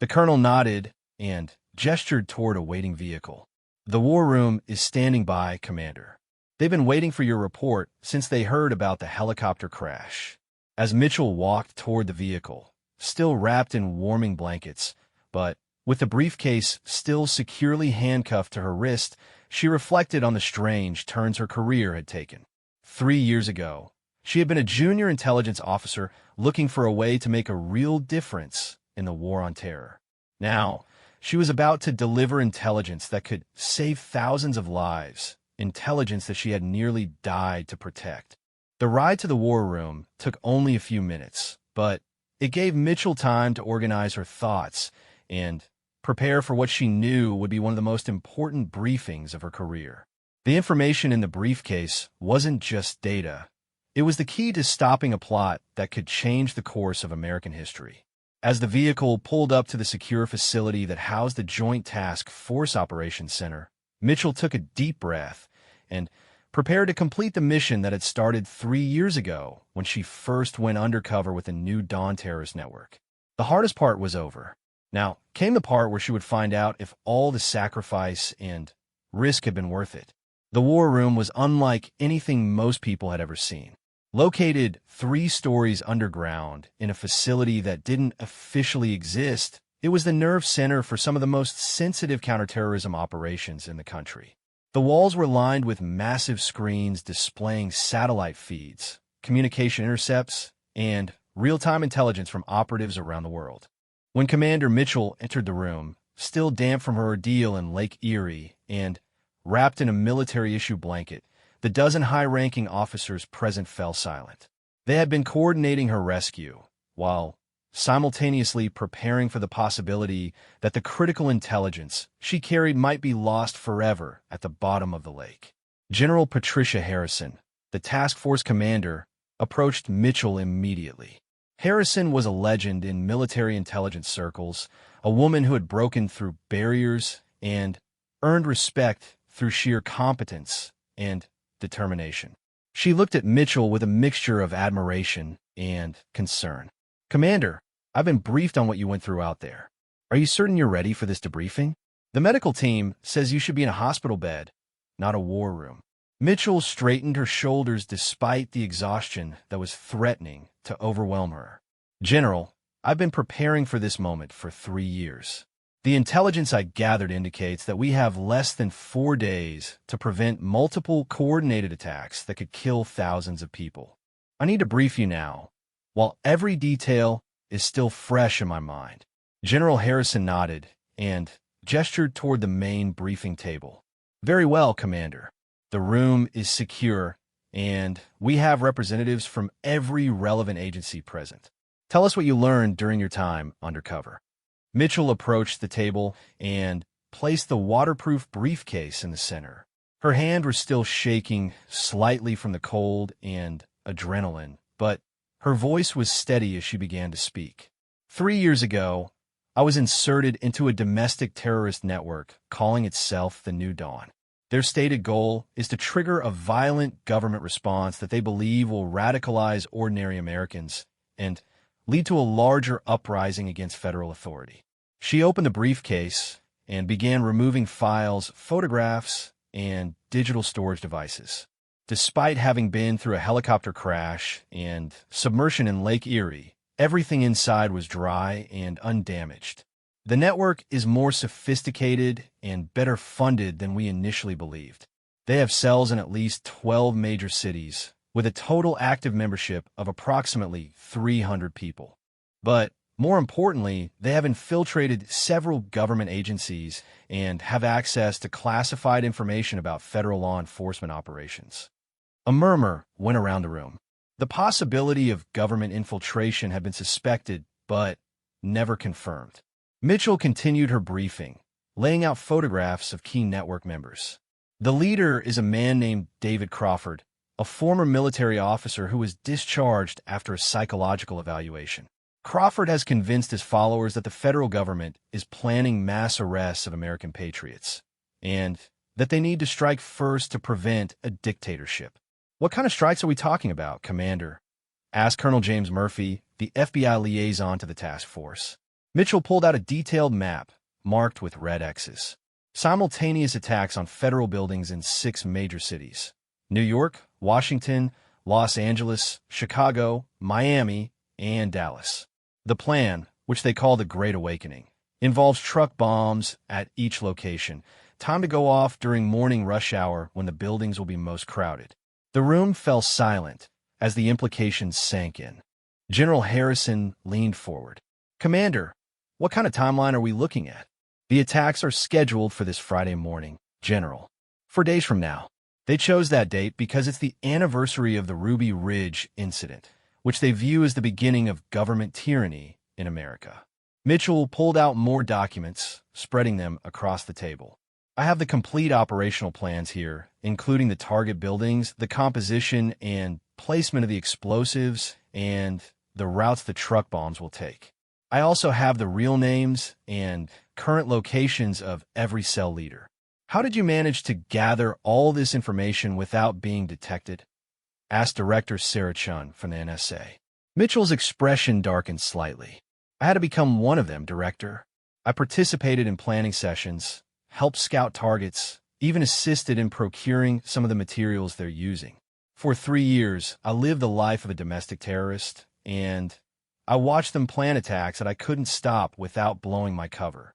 The colonel nodded and gestured toward a waiting vehicle. "The war room is standing by, Commander. They've been waiting for your report since they heard about the helicopter crash." As Mitchell walked toward the vehicle, still wrapped in warming blankets, but with the briefcase still securely handcuffed to her wrist, she reflected on the strange turns her career had taken. 3 years ago, she had been a junior intelligence officer looking for a way to make a real difference in the war on terror. Now, she was about to deliver intelligence that could save thousands of lives, intelligence that she had nearly died to protect. The ride to the war room took only a few minutes, but it gave Mitchell time to organize her thoughts and prepare for what she knew would be one of the most important briefings of her career. The information in the briefcase wasn't just data. It was the key to stopping a plot that could change the course of American history. As the vehicle pulled up to the secure facility that housed the Joint Task Force Operations Center, Mitchell took a deep breath and prepared to complete the mission that had started 3 years ago when she first went undercover with the New Dawn terrorist network. The hardest part was over. Now came the part where she would find out if all the sacrifice and risk had been worth it. The war room was unlike anything most people had ever seen. Located 3 stories underground in a facility that didn't officially exist, it was the nerve center for some of the most sensitive counterterrorism operations in the country. The walls were lined with massive screens displaying satellite feeds, communication intercepts, and real-time intelligence from operatives around the world. When Commander Mitchell entered the room, still damp from her ordeal in Lake Erie and wrapped in a military-issue blanket, the dozen high-ranking officers present fell silent. They had been coordinating her rescue, while simultaneously preparing for the possibility that the critical intelligence she carried might be lost forever at the bottom of the lake. General Patricia Harrison, the task force commander, approached Mitchell immediately. Harrison was a legend in military intelligence circles, a woman who had broken through barriers and earned respect through sheer competence and determination. She looked at Mitchell with a mixture of admiration and concern. "Commander, I've been briefed on what you went through out there. Are you certain you're ready for this debriefing? The medical team says you should be in a hospital bed, not a war room." Mitchell straightened her shoulders despite the exhaustion that was threatening to overwhelm her. "General, I've been preparing for this moment for 3 years. The intelligence I gathered indicates that we have less than 4 days to prevent multiple coordinated attacks that could kill thousands of people. I need to brief you now, while every detail is still fresh in my mind." General Harrison nodded and gestured toward the main briefing table. "Very well, Commander. The room is secure, and we have representatives from every relevant agency present. Tell us what you learned during your time undercover." Mitchell approached the table and placed the waterproof briefcase in the center. Her hand was still shaking slightly from the cold and adrenaline, but her voice was steady as she began to speak. 3 years ago, I was inserted into a domestic terrorist network calling itself the New Dawn. Their stated goal is to trigger a violent government response that they believe will radicalize ordinary Americans and lead to a larger uprising against federal authority. She opened the briefcase and began removing files, photographs, and digital storage devices. Despite having been through a helicopter crash and submersion in Lake Erie, everything inside was dry and undamaged. The network is more sophisticated and better funded than we initially believed. They have cells in at least 12 major cities, with a total active membership of approximately 300 people. But More importantly, they have infiltrated several government agencies and have access to classified information about federal law enforcement operations. A murmur went around the room. The possibility of government infiltration had been suspected, but never confirmed. Mitchell continued her briefing, laying out photographs of key network members. The leader is a man named David Crawford, a former military officer who was discharged after a psychological evaluation. Crawford has convinced his followers that the federal government is planning mass arrests of American patriots, and that they need to strike first to prevent a dictatorship. "What kind of strikes are we talking about, Commander?" asked Colonel James Murphy, the FBI liaison to the task force. Mitchell pulled out a detailed map, marked with red X's. Simultaneous attacks on federal buildings in 6 major cities: New York, Washington, Los Angeles, Chicago, Miami, and Dallas. The plan, which they call the Great Awakening, involves truck bombs at each location, timed to go off during morning rush hour when the buildings will be most crowded. The room fell silent as the implications sank in. General Harrison leaned forward. "Commander, what kind of timeline are we looking at?" "The attacks are scheduled for this Friday morning, General. 4 days from now." They chose that date because it's the anniversary of the Ruby Ridge incident, which they view as the beginning of government tyranny in America. Mitchell pulled out more documents, spreading them across the table. "I have the complete operational plans here, including the target buildings, the composition and placement of the explosives, and the routes the truck bombs will take. I also have the real names and current locations of every cell leader." "How did you manage to gather all this information without being detected?" asked Director Sarah Chun from the NSA. Mitchell's expression darkened slightly. "I had to become one of them, Director. I participated in planning sessions, helped scout targets, even assisted in procuring some of the materials they're using. For 3 years, I lived the life of a domestic terrorist, and I watched them plan attacks that I couldn't stop without blowing my cover."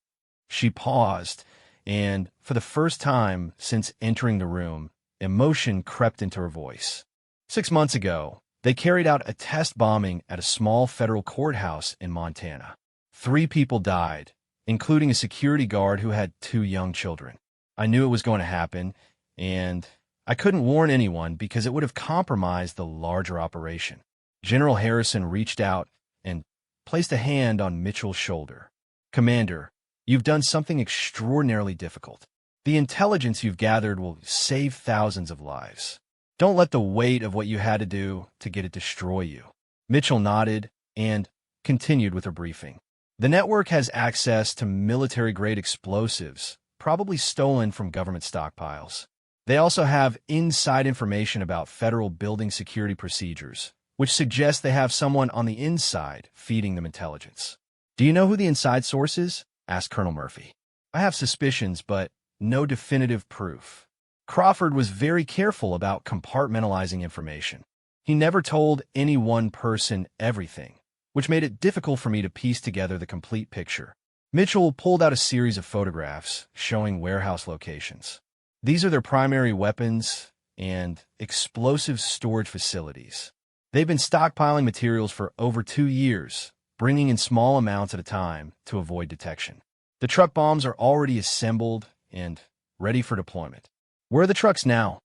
She paused, and for the first time since entering the room, emotion crept into her voice. 6 months ago, they carried out a test bombing at a small federal courthouse in Montana. 3 people died, including a security guard who had 2 young children. I knew it was going to happen, and I couldn't warn anyone because it would have compromised the larger operation. General Harrison reached out and placed a hand on Mitchell's shoulder. "Commander, you've done something extraordinarily difficult. The intelligence you've gathered will save thousands of lives. Don't let the weight of what you had to do to get it destroy you." Mitchell nodded and continued with her briefing. "The network has access to military-grade explosives, probably stolen from government stockpiles. They also have inside information about federal building security procedures, which suggests they have someone on the inside feeding them intelligence." "Do you know who the inside source is?" asked Colonel Murphy. "I have suspicions, but no definitive proof." Crawford was very careful about compartmentalizing information. He never told any one person everything, which made it difficult for me to piece together the complete picture. Mitchell pulled out a series of photographs showing warehouse locations. "These are their primary weapons and explosive storage facilities. They've been stockpiling materials for over 2 years, bringing in small amounts at a time to avoid detection. The truck bombs are already assembled and ready for deployment." "Where are the trucks now?"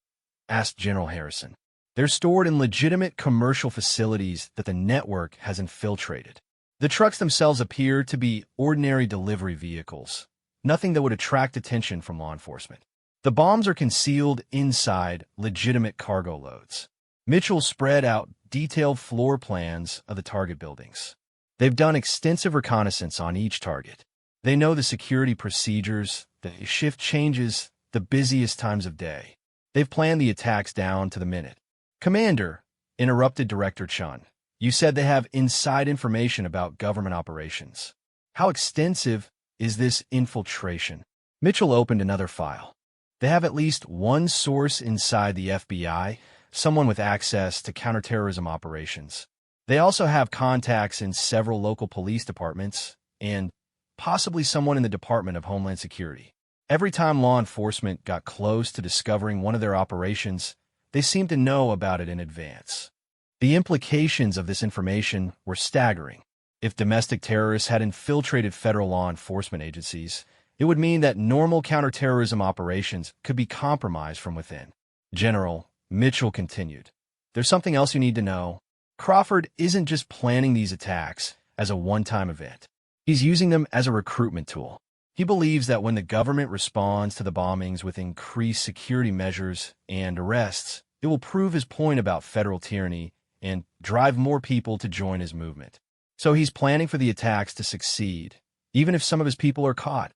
asked General Harrison. "They're stored in legitimate commercial facilities that the network has infiltrated. The trucks themselves appear to be ordinary delivery vehicles, nothing that would attract attention from law enforcement. The bombs are concealed inside legitimate cargo loads." Mitchell spread out detailed floor plans of the target buildings. "They've done extensive reconnaissance on each target. They know the security procedures, the shift changes, the busiest times of day. They've planned the attacks down to the minute." "Commander," interrupted Director Chun, "you said they have inside information about government operations. How extensive is this infiltration?" Mitchell opened another file. "They have at least one source inside the FBI, someone with access to counterterrorism operations. They also have contacts in several local police departments and possibly someone in the Department of Homeland Security. Every time law enforcement got close to discovering one of their operations, they seemed to know about it in advance." The implications of this information were staggering. If domestic terrorists had infiltrated federal law enforcement agencies, it would mean that normal counterterrorism operations could be compromised from within. General, Mitchell continued, there's something else you need to know. Crawford isn't just planning these attacks as a one-time event. He's using them as a recruitment tool. He believes that when the government responds to the bombings with increased security measures and arrests, it will prove his point about federal tyranny and drive more people to join his movement. So he's planning for the attacks to succeed, even if some of his people are caught,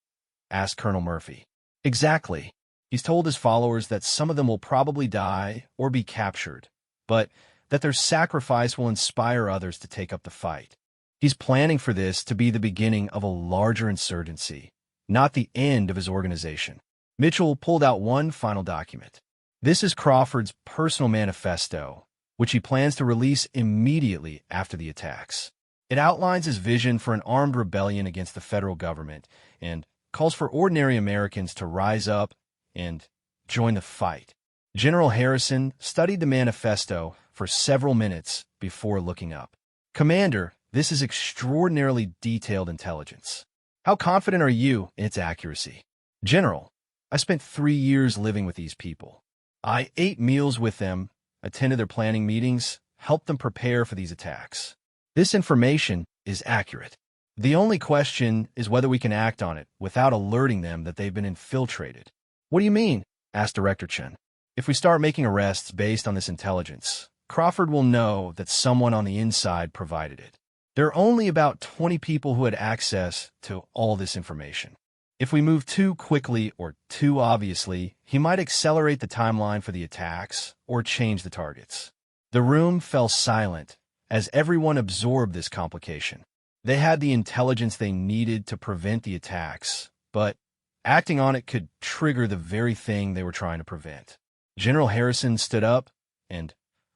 asked Colonel Murphy. Exactly. He's told his followers that some of them will probably die or be captured, but that their sacrifice will inspire others to take up the fight. He's planning for this to be the beginning of a larger insurgency, not the end of his organization. Mitchell pulled out one final document. This is Crawford's personal manifesto, which he plans to release immediately after the attacks. It outlines his vision for an armed rebellion against the federal government and calls for ordinary Americans to rise up and join the fight. General Harrison studied the manifesto for several minutes before looking up. Commander, this is extraordinarily detailed intelligence. How confident are you in its accuracy? General, I spent 3 years living with these people. I ate meals with them, attended their planning meetings, helped them prepare for these attacks. This information is accurate. The only question is whether we can act on it without alerting them that they've been infiltrated. What do you mean? Asked Director Chen. If we start making arrests based on this intelligence, Crawford will know that someone on the inside provided it. There are only about 20 people who had access to all this information. If we move too quickly or too obviously, he might accelerate the timeline for the attacks or change the targets. The room fell silent as everyone absorbed this complication. They had the intelligence they needed to prevent the attacks, but acting on it could trigger the very thing they were trying to prevent. General Harrison stood up and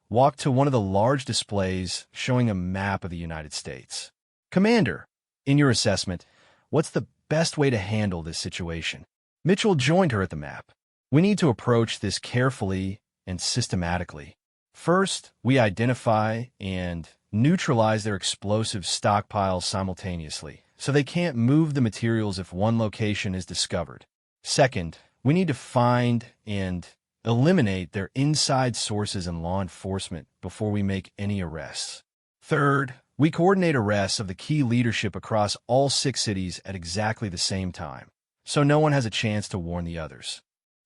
walked to one of the large displays showing a map of the United States. Commander, in your assessment, what's the best way to handle this situation? Mitchell joined her at the map. We need to approach this carefully and systematically. First, we identify and neutralize their explosive stockpiles simultaneously, so they can't move the materials if one location is discovered. Second, we need to find and eliminate their inside sources in law enforcement before we make any arrests. Third, we coordinate arrests of the key leadership across all 6 cities at exactly the same time, so no one has a chance to warn the others.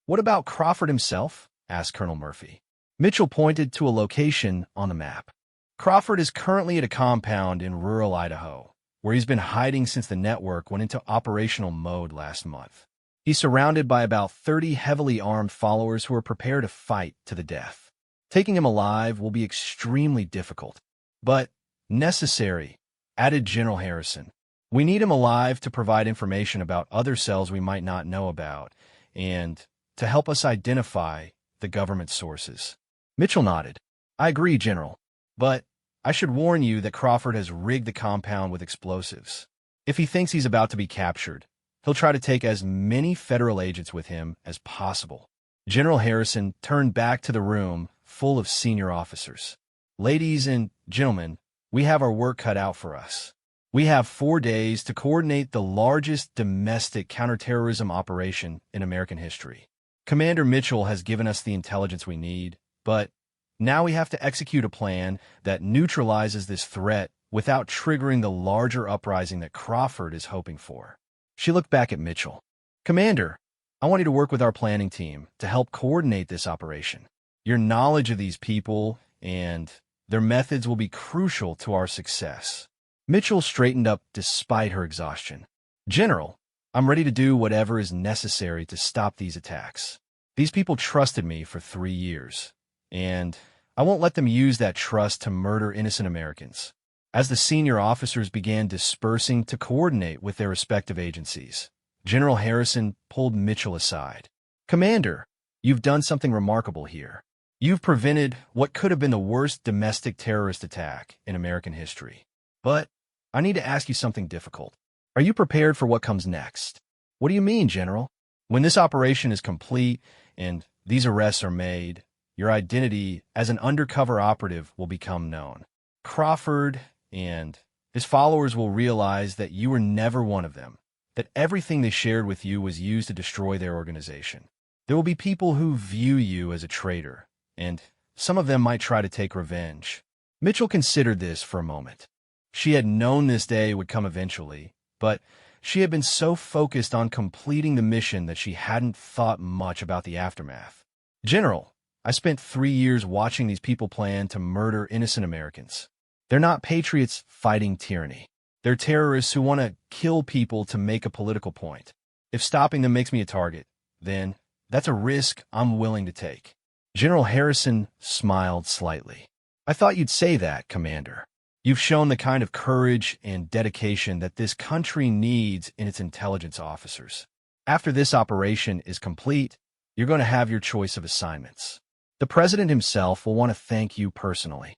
What about Crawford himself? Asked Colonel Murphy. Mitchell pointed to a location on the map. Crawford is currently at a compound in rural Idaho, where he's been hiding since the network went into operational mode last month. He's surrounded by about 30 heavily armed followers who are prepared to fight to the death. Taking him alive will be extremely difficult, but necessary, added General Harrison. We need him alive to provide information about other cells we might not know about, and to help us identify the government sources. Mitchell nodded. I agree, General, but I should warn you that Crawford has rigged the compound with explosives. If he thinks he's about to be captured, he'll try to take as many federal agents with him as possible. General Harrison turned back to the room full of senior officers. Ladies and gentlemen, we have our work cut out for us. We have 4 days to coordinate the largest domestic counterterrorism operation in American history. Commander Mitchell has given us the intelligence we need, but now we have to execute a plan that neutralizes this threat without triggering the larger uprising that Crawford is hoping for. She looked back at Mitchell. Commander, I want you to work with our planning team to help coordinate this operation. Your knowledge of these people and their methods will be crucial to our success. Mitchell straightened up despite her exhaustion. General, I'm ready to do whatever is necessary to stop these attacks. These people trusted me for 3 years, and I won't let them use that trust to murder innocent Americans. As the senior officers began dispersing to coordinate with their respective agencies, General Harrison pulled Mitchell aside. Commander, you've done something remarkable here. You've prevented what could have been the worst domestic terrorist attack in American history. But I need to ask you something difficult. Are you prepared for what comes next? What do you mean, General? When this operation is complete and these arrests are made, your identity as an undercover operative will become known. Crawford and His followers will realize that you were never one of them, that everything they shared with you was used to destroy their organization. There will be people who view you as a traitor, and some of them might try to take revenge. Mitchell considered this for a moment. She had known this day would come eventually, but she had been so focused on completing the mission that she hadn't thought much about the aftermath. General, I spent 3 years watching these people plan to murder innocent Americans. They're not patriots fighting tyranny. They're terrorists who want to kill people to make a political point. If stopping them makes me a target, then that's a risk I'm willing to take. General Harrison smiled slightly. I thought you'd say that, Commander. You've shown the kind of courage and dedication that this country needs in its intelligence officers. After this operation is complete, you're going to have your choice of assignments. The President himself will want to thank you personally.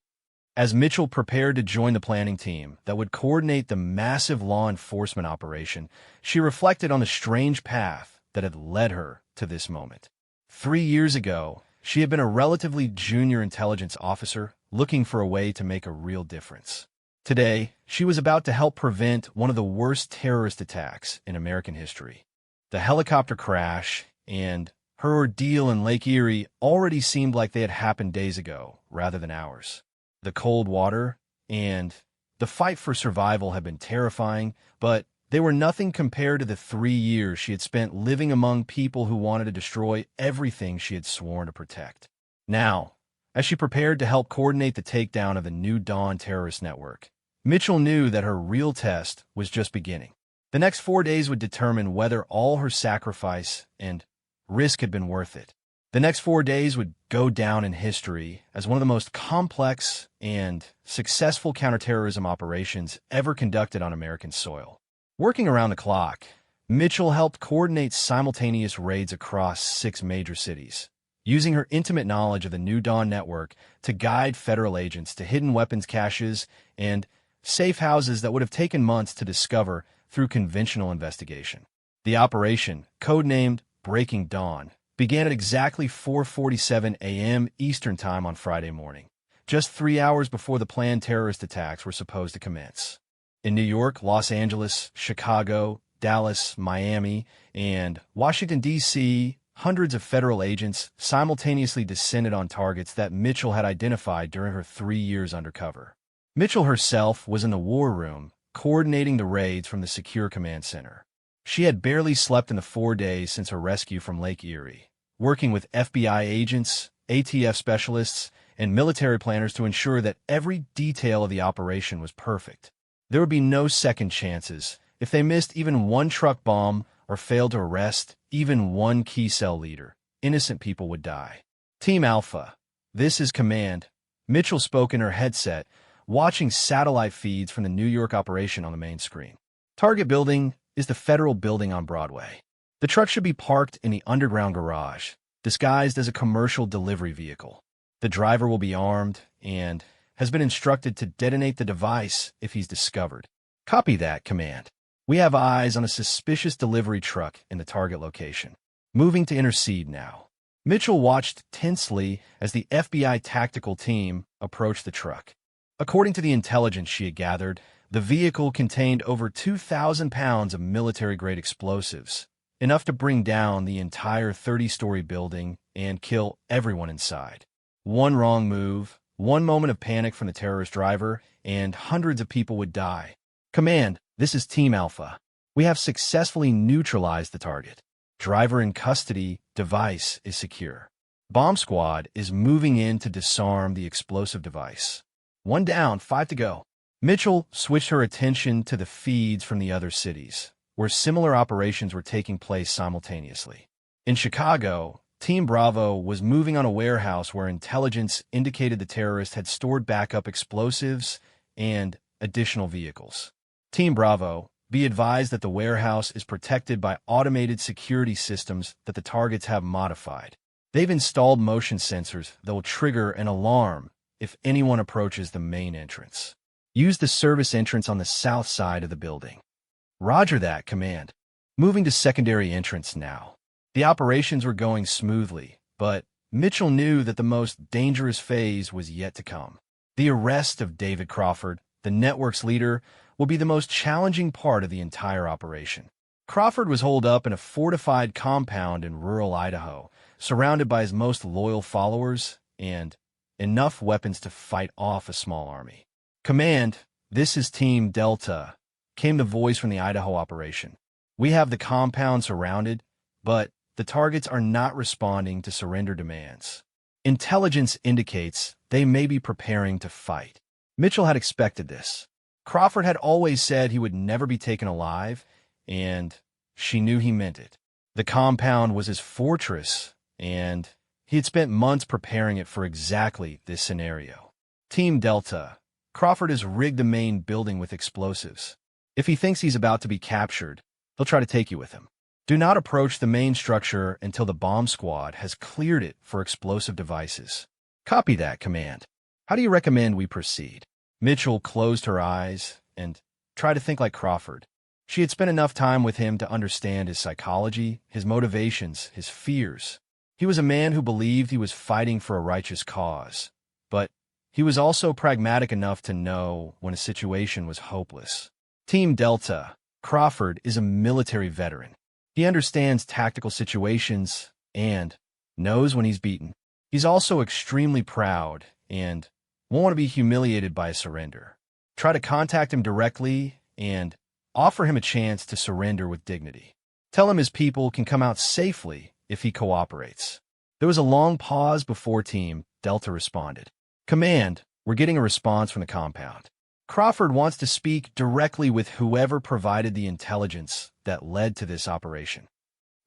As Mitchell prepared to join the planning team that would coordinate the massive law enforcement operation, she reflected on the strange path that had led her to this moment. 3 years ago, she had been a relatively junior intelligence officer looking for a way to make a real difference. Today, she was about to help prevent one of the worst terrorist attacks in American history. The helicopter crash and her ordeal in Lake Erie already seemed like they had happened days ago rather than hours. The cold water and the fight for survival had been terrifying, but they were nothing compared to the 3 years she had spent living among people who wanted to destroy everything she had sworn to protect. Now, as she prepared to help coordinate the takedown of the New Dawn terrorist network, Mitchell knew that her real test was just beginning. The next 4 days would determine whether all her sacrifice and risk had been worth it. The next 4 days would go down in history as one of the most complex and successful counterterrorism operations ever conducted on American soil. Working around the clock, Mitchell helped coordinate simultaneous raids across 6 major cities, using her intimate knowledge of the New Dawn network to guide federal agents to hidden weapons caches and safe houses that would have taken months to discover through conventional investigation. The operation, codenamed Breaking Dawn, began at exactly 4:47 a.m. Eastern Time on Friday morning, just 3 hours before the planned terrorist attacks were supposed to commence. In New York, Los Angeles, Chicago, Dallas, Miami, and Washington, D.C., hundreds of federal agents simultaneously descended on targets that Mitchell had identified during her 3 years undercover. Mitchell herself was in the war room, coordinating the raids from the Secure Command Center. She had barely slept in the 4 days since her rescue from Lake Erie, working with FBI agents, ATF specialists, and military planners to ensure that every detail of the operation was perfect. There would be no second chances. If they missed even one truck bomb or failed to arrest even one key cell leader, innocent people would die. Team Alpha, this is Command. Mitchell spoke in her headset, watching satellite feeds from the New York operation on the main screen. Target building is the federal building on Broadway. The truck should be parked in the underground garage, disguised as a commercial delivery vehicle. The driver will be armed and has been instructed to detonate the device if he's discovered. Copy that, Command. We have eyes on a suspicious delivery truck in the target location. Moving to intercede now. Mitchell watched tensely as the FBI tactical team approached the truck. According to the intelligence she had gathered, the vehicle contained over 2,000 pounds of military-grade explosives, enough to bring down the entire 30-story building and kill everyone inside. One wrong move, one moment of panic from the terrorist driver, and hundreds of people would die. Command, this is Team Alpha. We have successfully neutralized the target. Driver in custody, device is secure. Bomb squad is moving in to disarm the explosive device. 1 down, 5 to go. Mitchell switched her attention to the feeds from the other cities, where similar operations were taking place simultaneously. In Chicago, Team Bravo was moving on a warehouse where intelligence indicated the terrorists had stored backup explosives and additional vehicles. Team Bravo, be advised that the warehouse is protected by automated security systems that the targets have modified. They've installed motion sensors that will trigger an alarm if anyone approaches the main entrance. Use the service entrance on the south side of the building. Roger that, Command. Moving to secondary entrance now. The operations were going smoothly, but Mitchell knew that the most dangerous phase was yet to come. The arrest of David Crawford, the network's leader, will be the most challenging part of the entire operation. Crawford was holed up in a fortified compound in rural Idaho, surrounded by his most loyal followers and enough weapons to fight off a small army. "Command, this is Team Delta," came the voice from the Idaho operation. "We have the compound surrounded, but the targets are not responding to surrender demands. Intelligence indicates they may be preparing to fight." Mitchell had expected this. Crawford had always said he would never be taken alive, and she knew he meant it. The compound was his fortress, and he had spent months preparing it for exactly this scenario. Team Delta. Crawford has rigged the main building with explosives. If he thinks he's about to be captured, he'll try to take you with him. Do not approach the main structure until the bomb squad has cleared it for explosive devices. Copy that, Command. How do you recommend we proceed? Mitchell closed her eyes and tried to think like Crawford. She had spent enough time with him to understand his psychology, his motivations, his fears. He was a man who believed he was fighting for a righteous cause, but he was also pragmatic enough to know when a situation was hopeless. Team Delta. Crawford is a military veteran. He understands tactical situations and knows when he's beaten. He's also extremely proud and won't want to be humiliated by a surrender. Try to contact him directly and offer him a chance to surrender with dignity. Tell him his people can come out safely if he cooperates. There was a long pause before Team Delta responded. Command, we're getting a response from the compound. Crawford wants to speak directly with whoever provided the intelligence that led to this operation.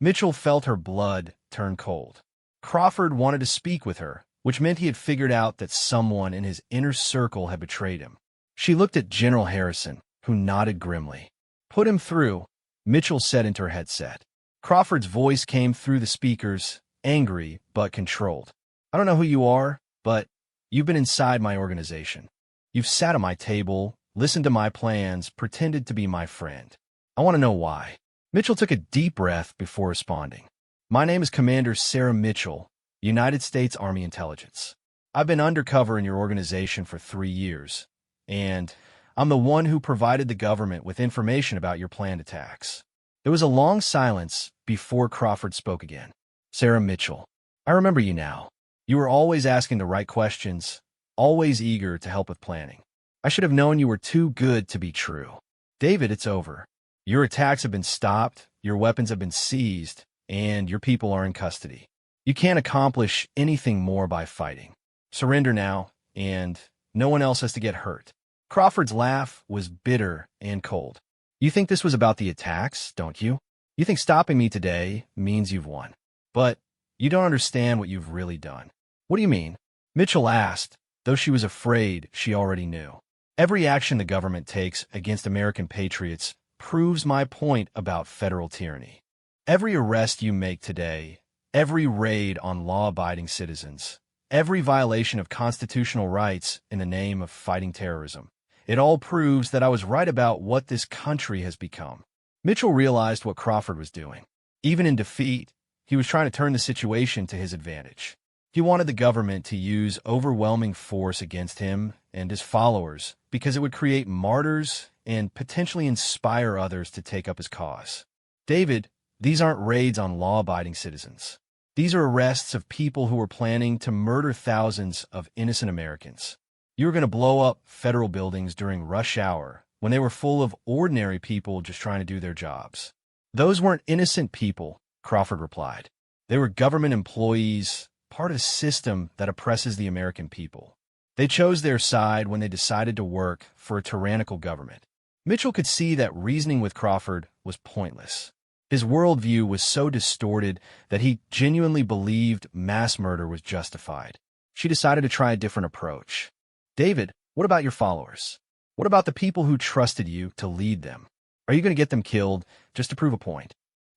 Mitchell felt her blood turn cold. Crawford wanted to speak with her, which meant he had figured out that someone in his inner circle had betrayed him. She looked at General Harrison, who nodded grimly. Put him through, Mitchell said into her headset. Crawford's voice came through the speakers, angry but controlled. I don't know who you are, but you've been inside my organization. You've sat at my table, listened to my plans, pretended to be my friend. I want to know why. Mitchell took a deep breath before responding. My name is Commander Sarah Mitchell, United States Army Intelligence. I've been undercover in your organization for 3 years, and I'm the one who provided the government with information about your planned attacks. There was a long silence before Crawford spoke again. Sarah Mitchell, I remember you now. You were always asking the right questions, always eager to help with planning. I should have known you were too good to be true. David, it's over. Your attacks have been stopped, your weapons have been seized, and your people are in custody. You can't accomplish anything more by fighting. Surrender now, and no one else has to get hurt. Crawford's laugh was bitter and cold. You think this was about the attacks, don't you? You think stopping me today means you've won. But you don't understand what you've really done. What do you mean? Mitchell asked, though she was afraid she already knew. Every action the government takes against American patriots proves my point about federal tyranny. Every arrest you make today, every raid on law-abiding citizens, every violation of constitutional rights in the name of fighting terrorism, it all proves that I was right about what this country has become. Mitchell realized what Crawford was doing. Even in defeat, he was trying to turn the situation to his advantage. He wanted the government to use overwhelming force against him and his followers because it would create martyrs and potentially inspire others to take up his cause. David, these aren't raids on law-abiding citizens. These are arrests of people who were planning to murder thousands of innocent Americans. You were going to blow up federal buildings during rush hour when they were full of ordinary people just trying to do their jobs. Those weren't innocent people, Crawford replied. They were government employees, part of a system that oppresses the American people. They chose their side when they decided to work for a tyrannical government. Mitchell could see that reasoning with Crawford was pointless. His worldview was so distorted that he genuinely believed mass murder was justified. She decided to try a different approach. David, what about your followers? What about the people who trusted you to lead them? Are you going to get them killed just to prove a point?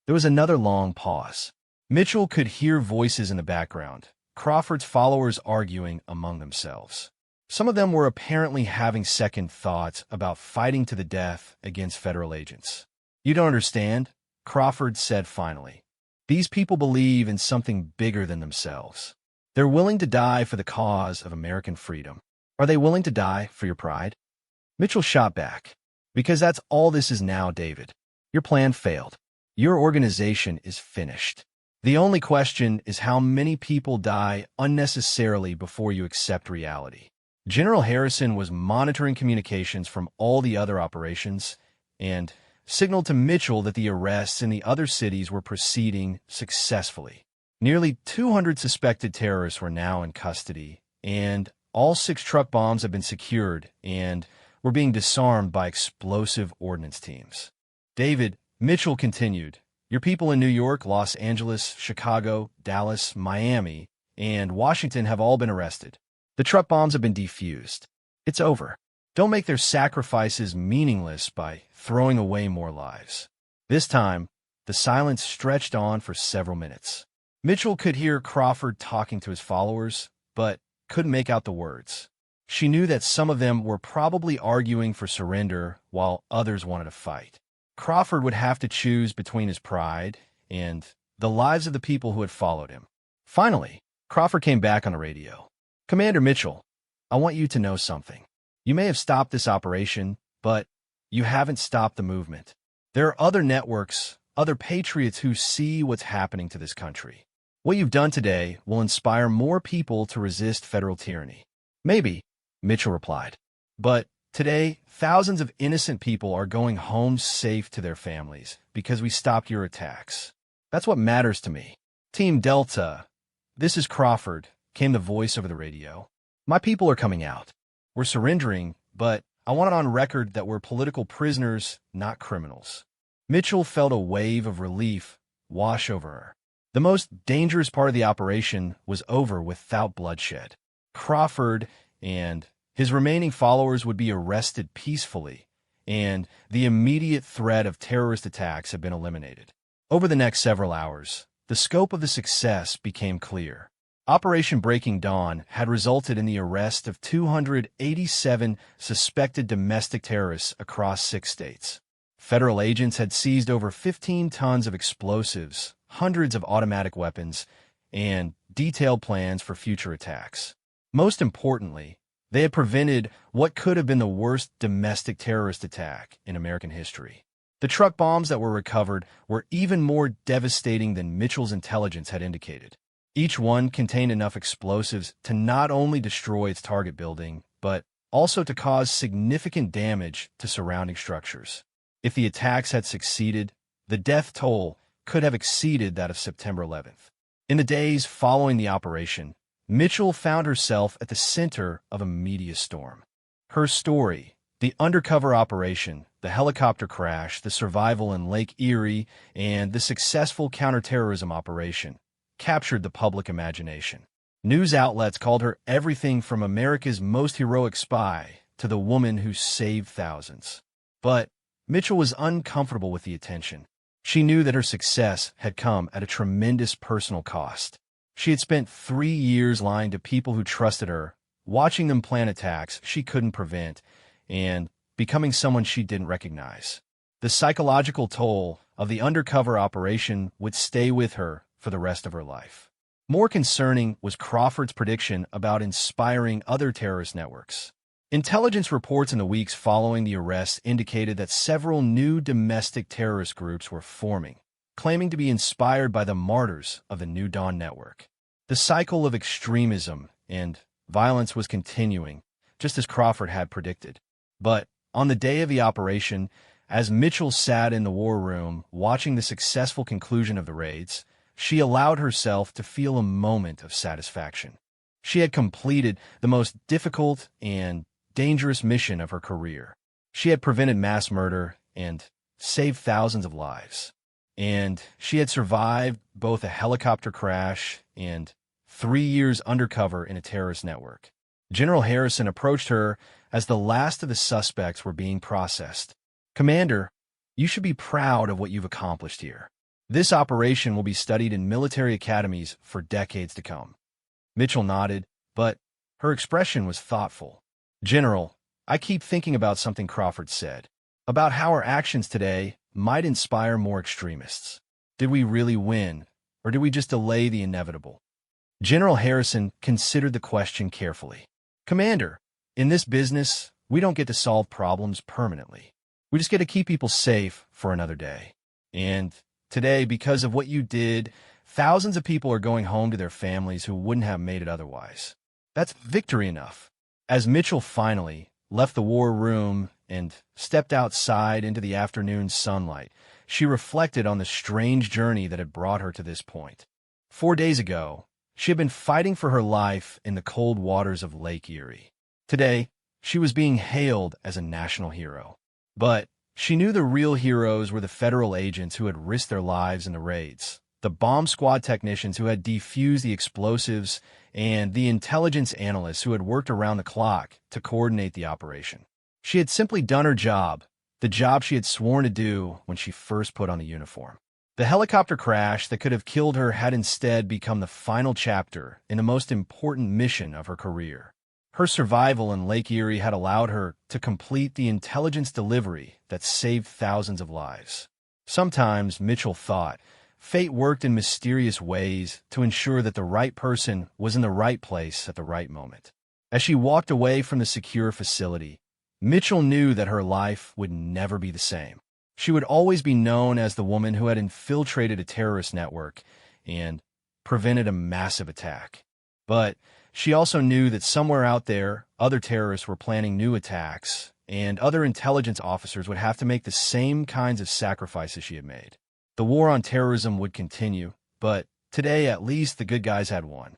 There was another long pause. Mitchell could hear voices in the background, Crawford's followers arguing among themselves. Some of them were apparently having second thoughts about fighting to the death against federal agents. You don't understand, Crawford said finally. These people believe in something bigger than themselves. They're willing to die for the cause of American freedom. Are they willing to die for your pride? Mitchell shot back. Because that's all this is now, David. Your plan failed. Your organization is finished. The only question is how many people die unnecessarily before you accept reality. General Harrison was monitoring communications from all the other operations and signaled to Mitchell that the arrests in the other cities were proceeding successfully. Nearly 200 suspected terrorists were now in custody, and all 6 truck bombs had been secured and were being disarmed by explosive ordnance teams. David, Mitchell continued, your people in New York, Los Angeles, Chicago, Dallas, Miami, and Washington have all been arrested. The truck bombs have been defused. It's over. Don't make their sacrifices meaningless by throwing away more lives. This time, the silence stretched on for several minutes. Mitchell could hear Crawford talking to his followers, but couldn't make out the words. She knew that some of them were probably arguing for surrender while others wanted to fight. Crawford would have to choose between his pride and the lives of the people who had followed him. Finally, Crawford came back on the radio. Commander Mitchell, I want you to know something. You may have stopped this operation, but you haven't stopped the movement. There are other networks, other patriots who see what's happening to this country. What you've done today will inspire more people to resist federal tyranny. Maybe, Mitchell replied. But today, thousands of innocent people are going home safe to their families because we stopped your attacks. That's what matters to me. Team Delta, this is Crawford, came the voice over the radio. My people are coming out. We're surrendering, but I want it on record that we're political prisoners, not criminals. Mitchell felt a wave of relief wash over her. The most dangerous part of the operation was over without bloodshed. Crawford and his remaining followers would be arrested peacefully, and the immediate threat of terrorist attacks had been eliminated. Over the next several hours, the scope of the success became clear. Operation Breaking Dawn had resulted in the arrest of 287 suspected domestic terrorists across 6 states. Federal agents had seized over 15 tons of explosives, hundreds of automatic weapons, and detailed plans for future attacks. Most importantly, they had prevented what could have been the worst domestic terrorist attack in American history. The truck bombs that were recovered were even more devastating than Mitchell's intelligence had indicated. Each one contained enough explosives to not only destroy its target building, but also to cause significant damage to surrounding structures. If the attacks had succeeded, the death toll could have exceeded that of September 11th. In the days following the operation, Mitchell found herself at the center of a media storm. Her story, the undercover operation, the helicopter crash, the survival in Lake Erie, and the successful counterterrorism operation, captured the public imagination. News outlets called her everything from America's most heroic spy to the woman who saved thousands. But Mitchell was uncomfortable with the attention. She knew that her success had come at a tremendous personal cost. She had spent 3 years lying to people who trusted her, watching them plan attacks she couldn't prevent, and becoming someone she didn't recognize. The psychological toll of the undercover operation would stay with her for the rest of her life. More concerning was Crawford's prediction about inspiring other terrorist networks. Intelligence reports in the weeks following the arrests indicated that several new domestic terrorist groups were forming, claiming to be inspired by the martyrs of the New Dawn Network. The cycle of extremism and violence was continuing, just as Crawford had predicted. But on the day of the operation, as Mitchell sat in the war room watching the successful conclusion of the raids, she allowed herself to feel a moment of satisfaction. She had completed the most difficult and dangerous mission of her career. She had prevented mass murder and saved thousands of lives. And she had survived both a helicopter crash and 3 years undercover in a terrorist network. General Harrison approached her as the last of the suspects were being processed. Commander, you should be proud of what you've accomplished here. This operation will be studied in military academies for decades to come. Mitchell nodded, but her expression was thoughtful. General, I keep thinking about something Crawford said, about how our actions today might inspire more extremists. Did we really win, or did we just delay the inevitable? General Harrison considered the question carefully. Commander, in this business, we don't get to solve problems permanently. We just get to keep people safe for another day. And today, because of what you did, thousands of people are going home to their families who wouldn't have made it otherwise. That's victory enough. As Mitchell finally left the war room and stepped outside into the afternoon sunlight, she reflected on the strange journey that had brought her to this point. 4 days ago, she had been fighting for her life in the cold waters of Lake Erie. Today, she was being hailed as a national hero. But she knew the real heroes were the federal agents who had risked their lives in the raids, the bomb squad technicians who had defused the explosives, and the intelligence analysts who had worked around the clock to coordinate the operation. She had simply done her job, the job she had sworn to do when she first put on the uniform. The helicopter crash that could have killed her had instead become the final chapter in the most important mission of her career. Her survival in Lake Erie had allowed her to complete the intelligence delivery that saved thousands of lives. Sometimes, Mitchell thought, fate worked in mysterious ways to ensure that the right person was in the right place at the right moment. As she walked away from the secure facility, Mitchell knew that her life would never be the same. She would always be known as the woman who had infiltrated a terrorist network and prevented a massive attack. But she also knew that somewhere out there, other terrorists were planning new attacks, and other intelligence officers would have to make the same kinds of sacrifices she had made. The war on terrorism would continue, but today at least the good guys had won.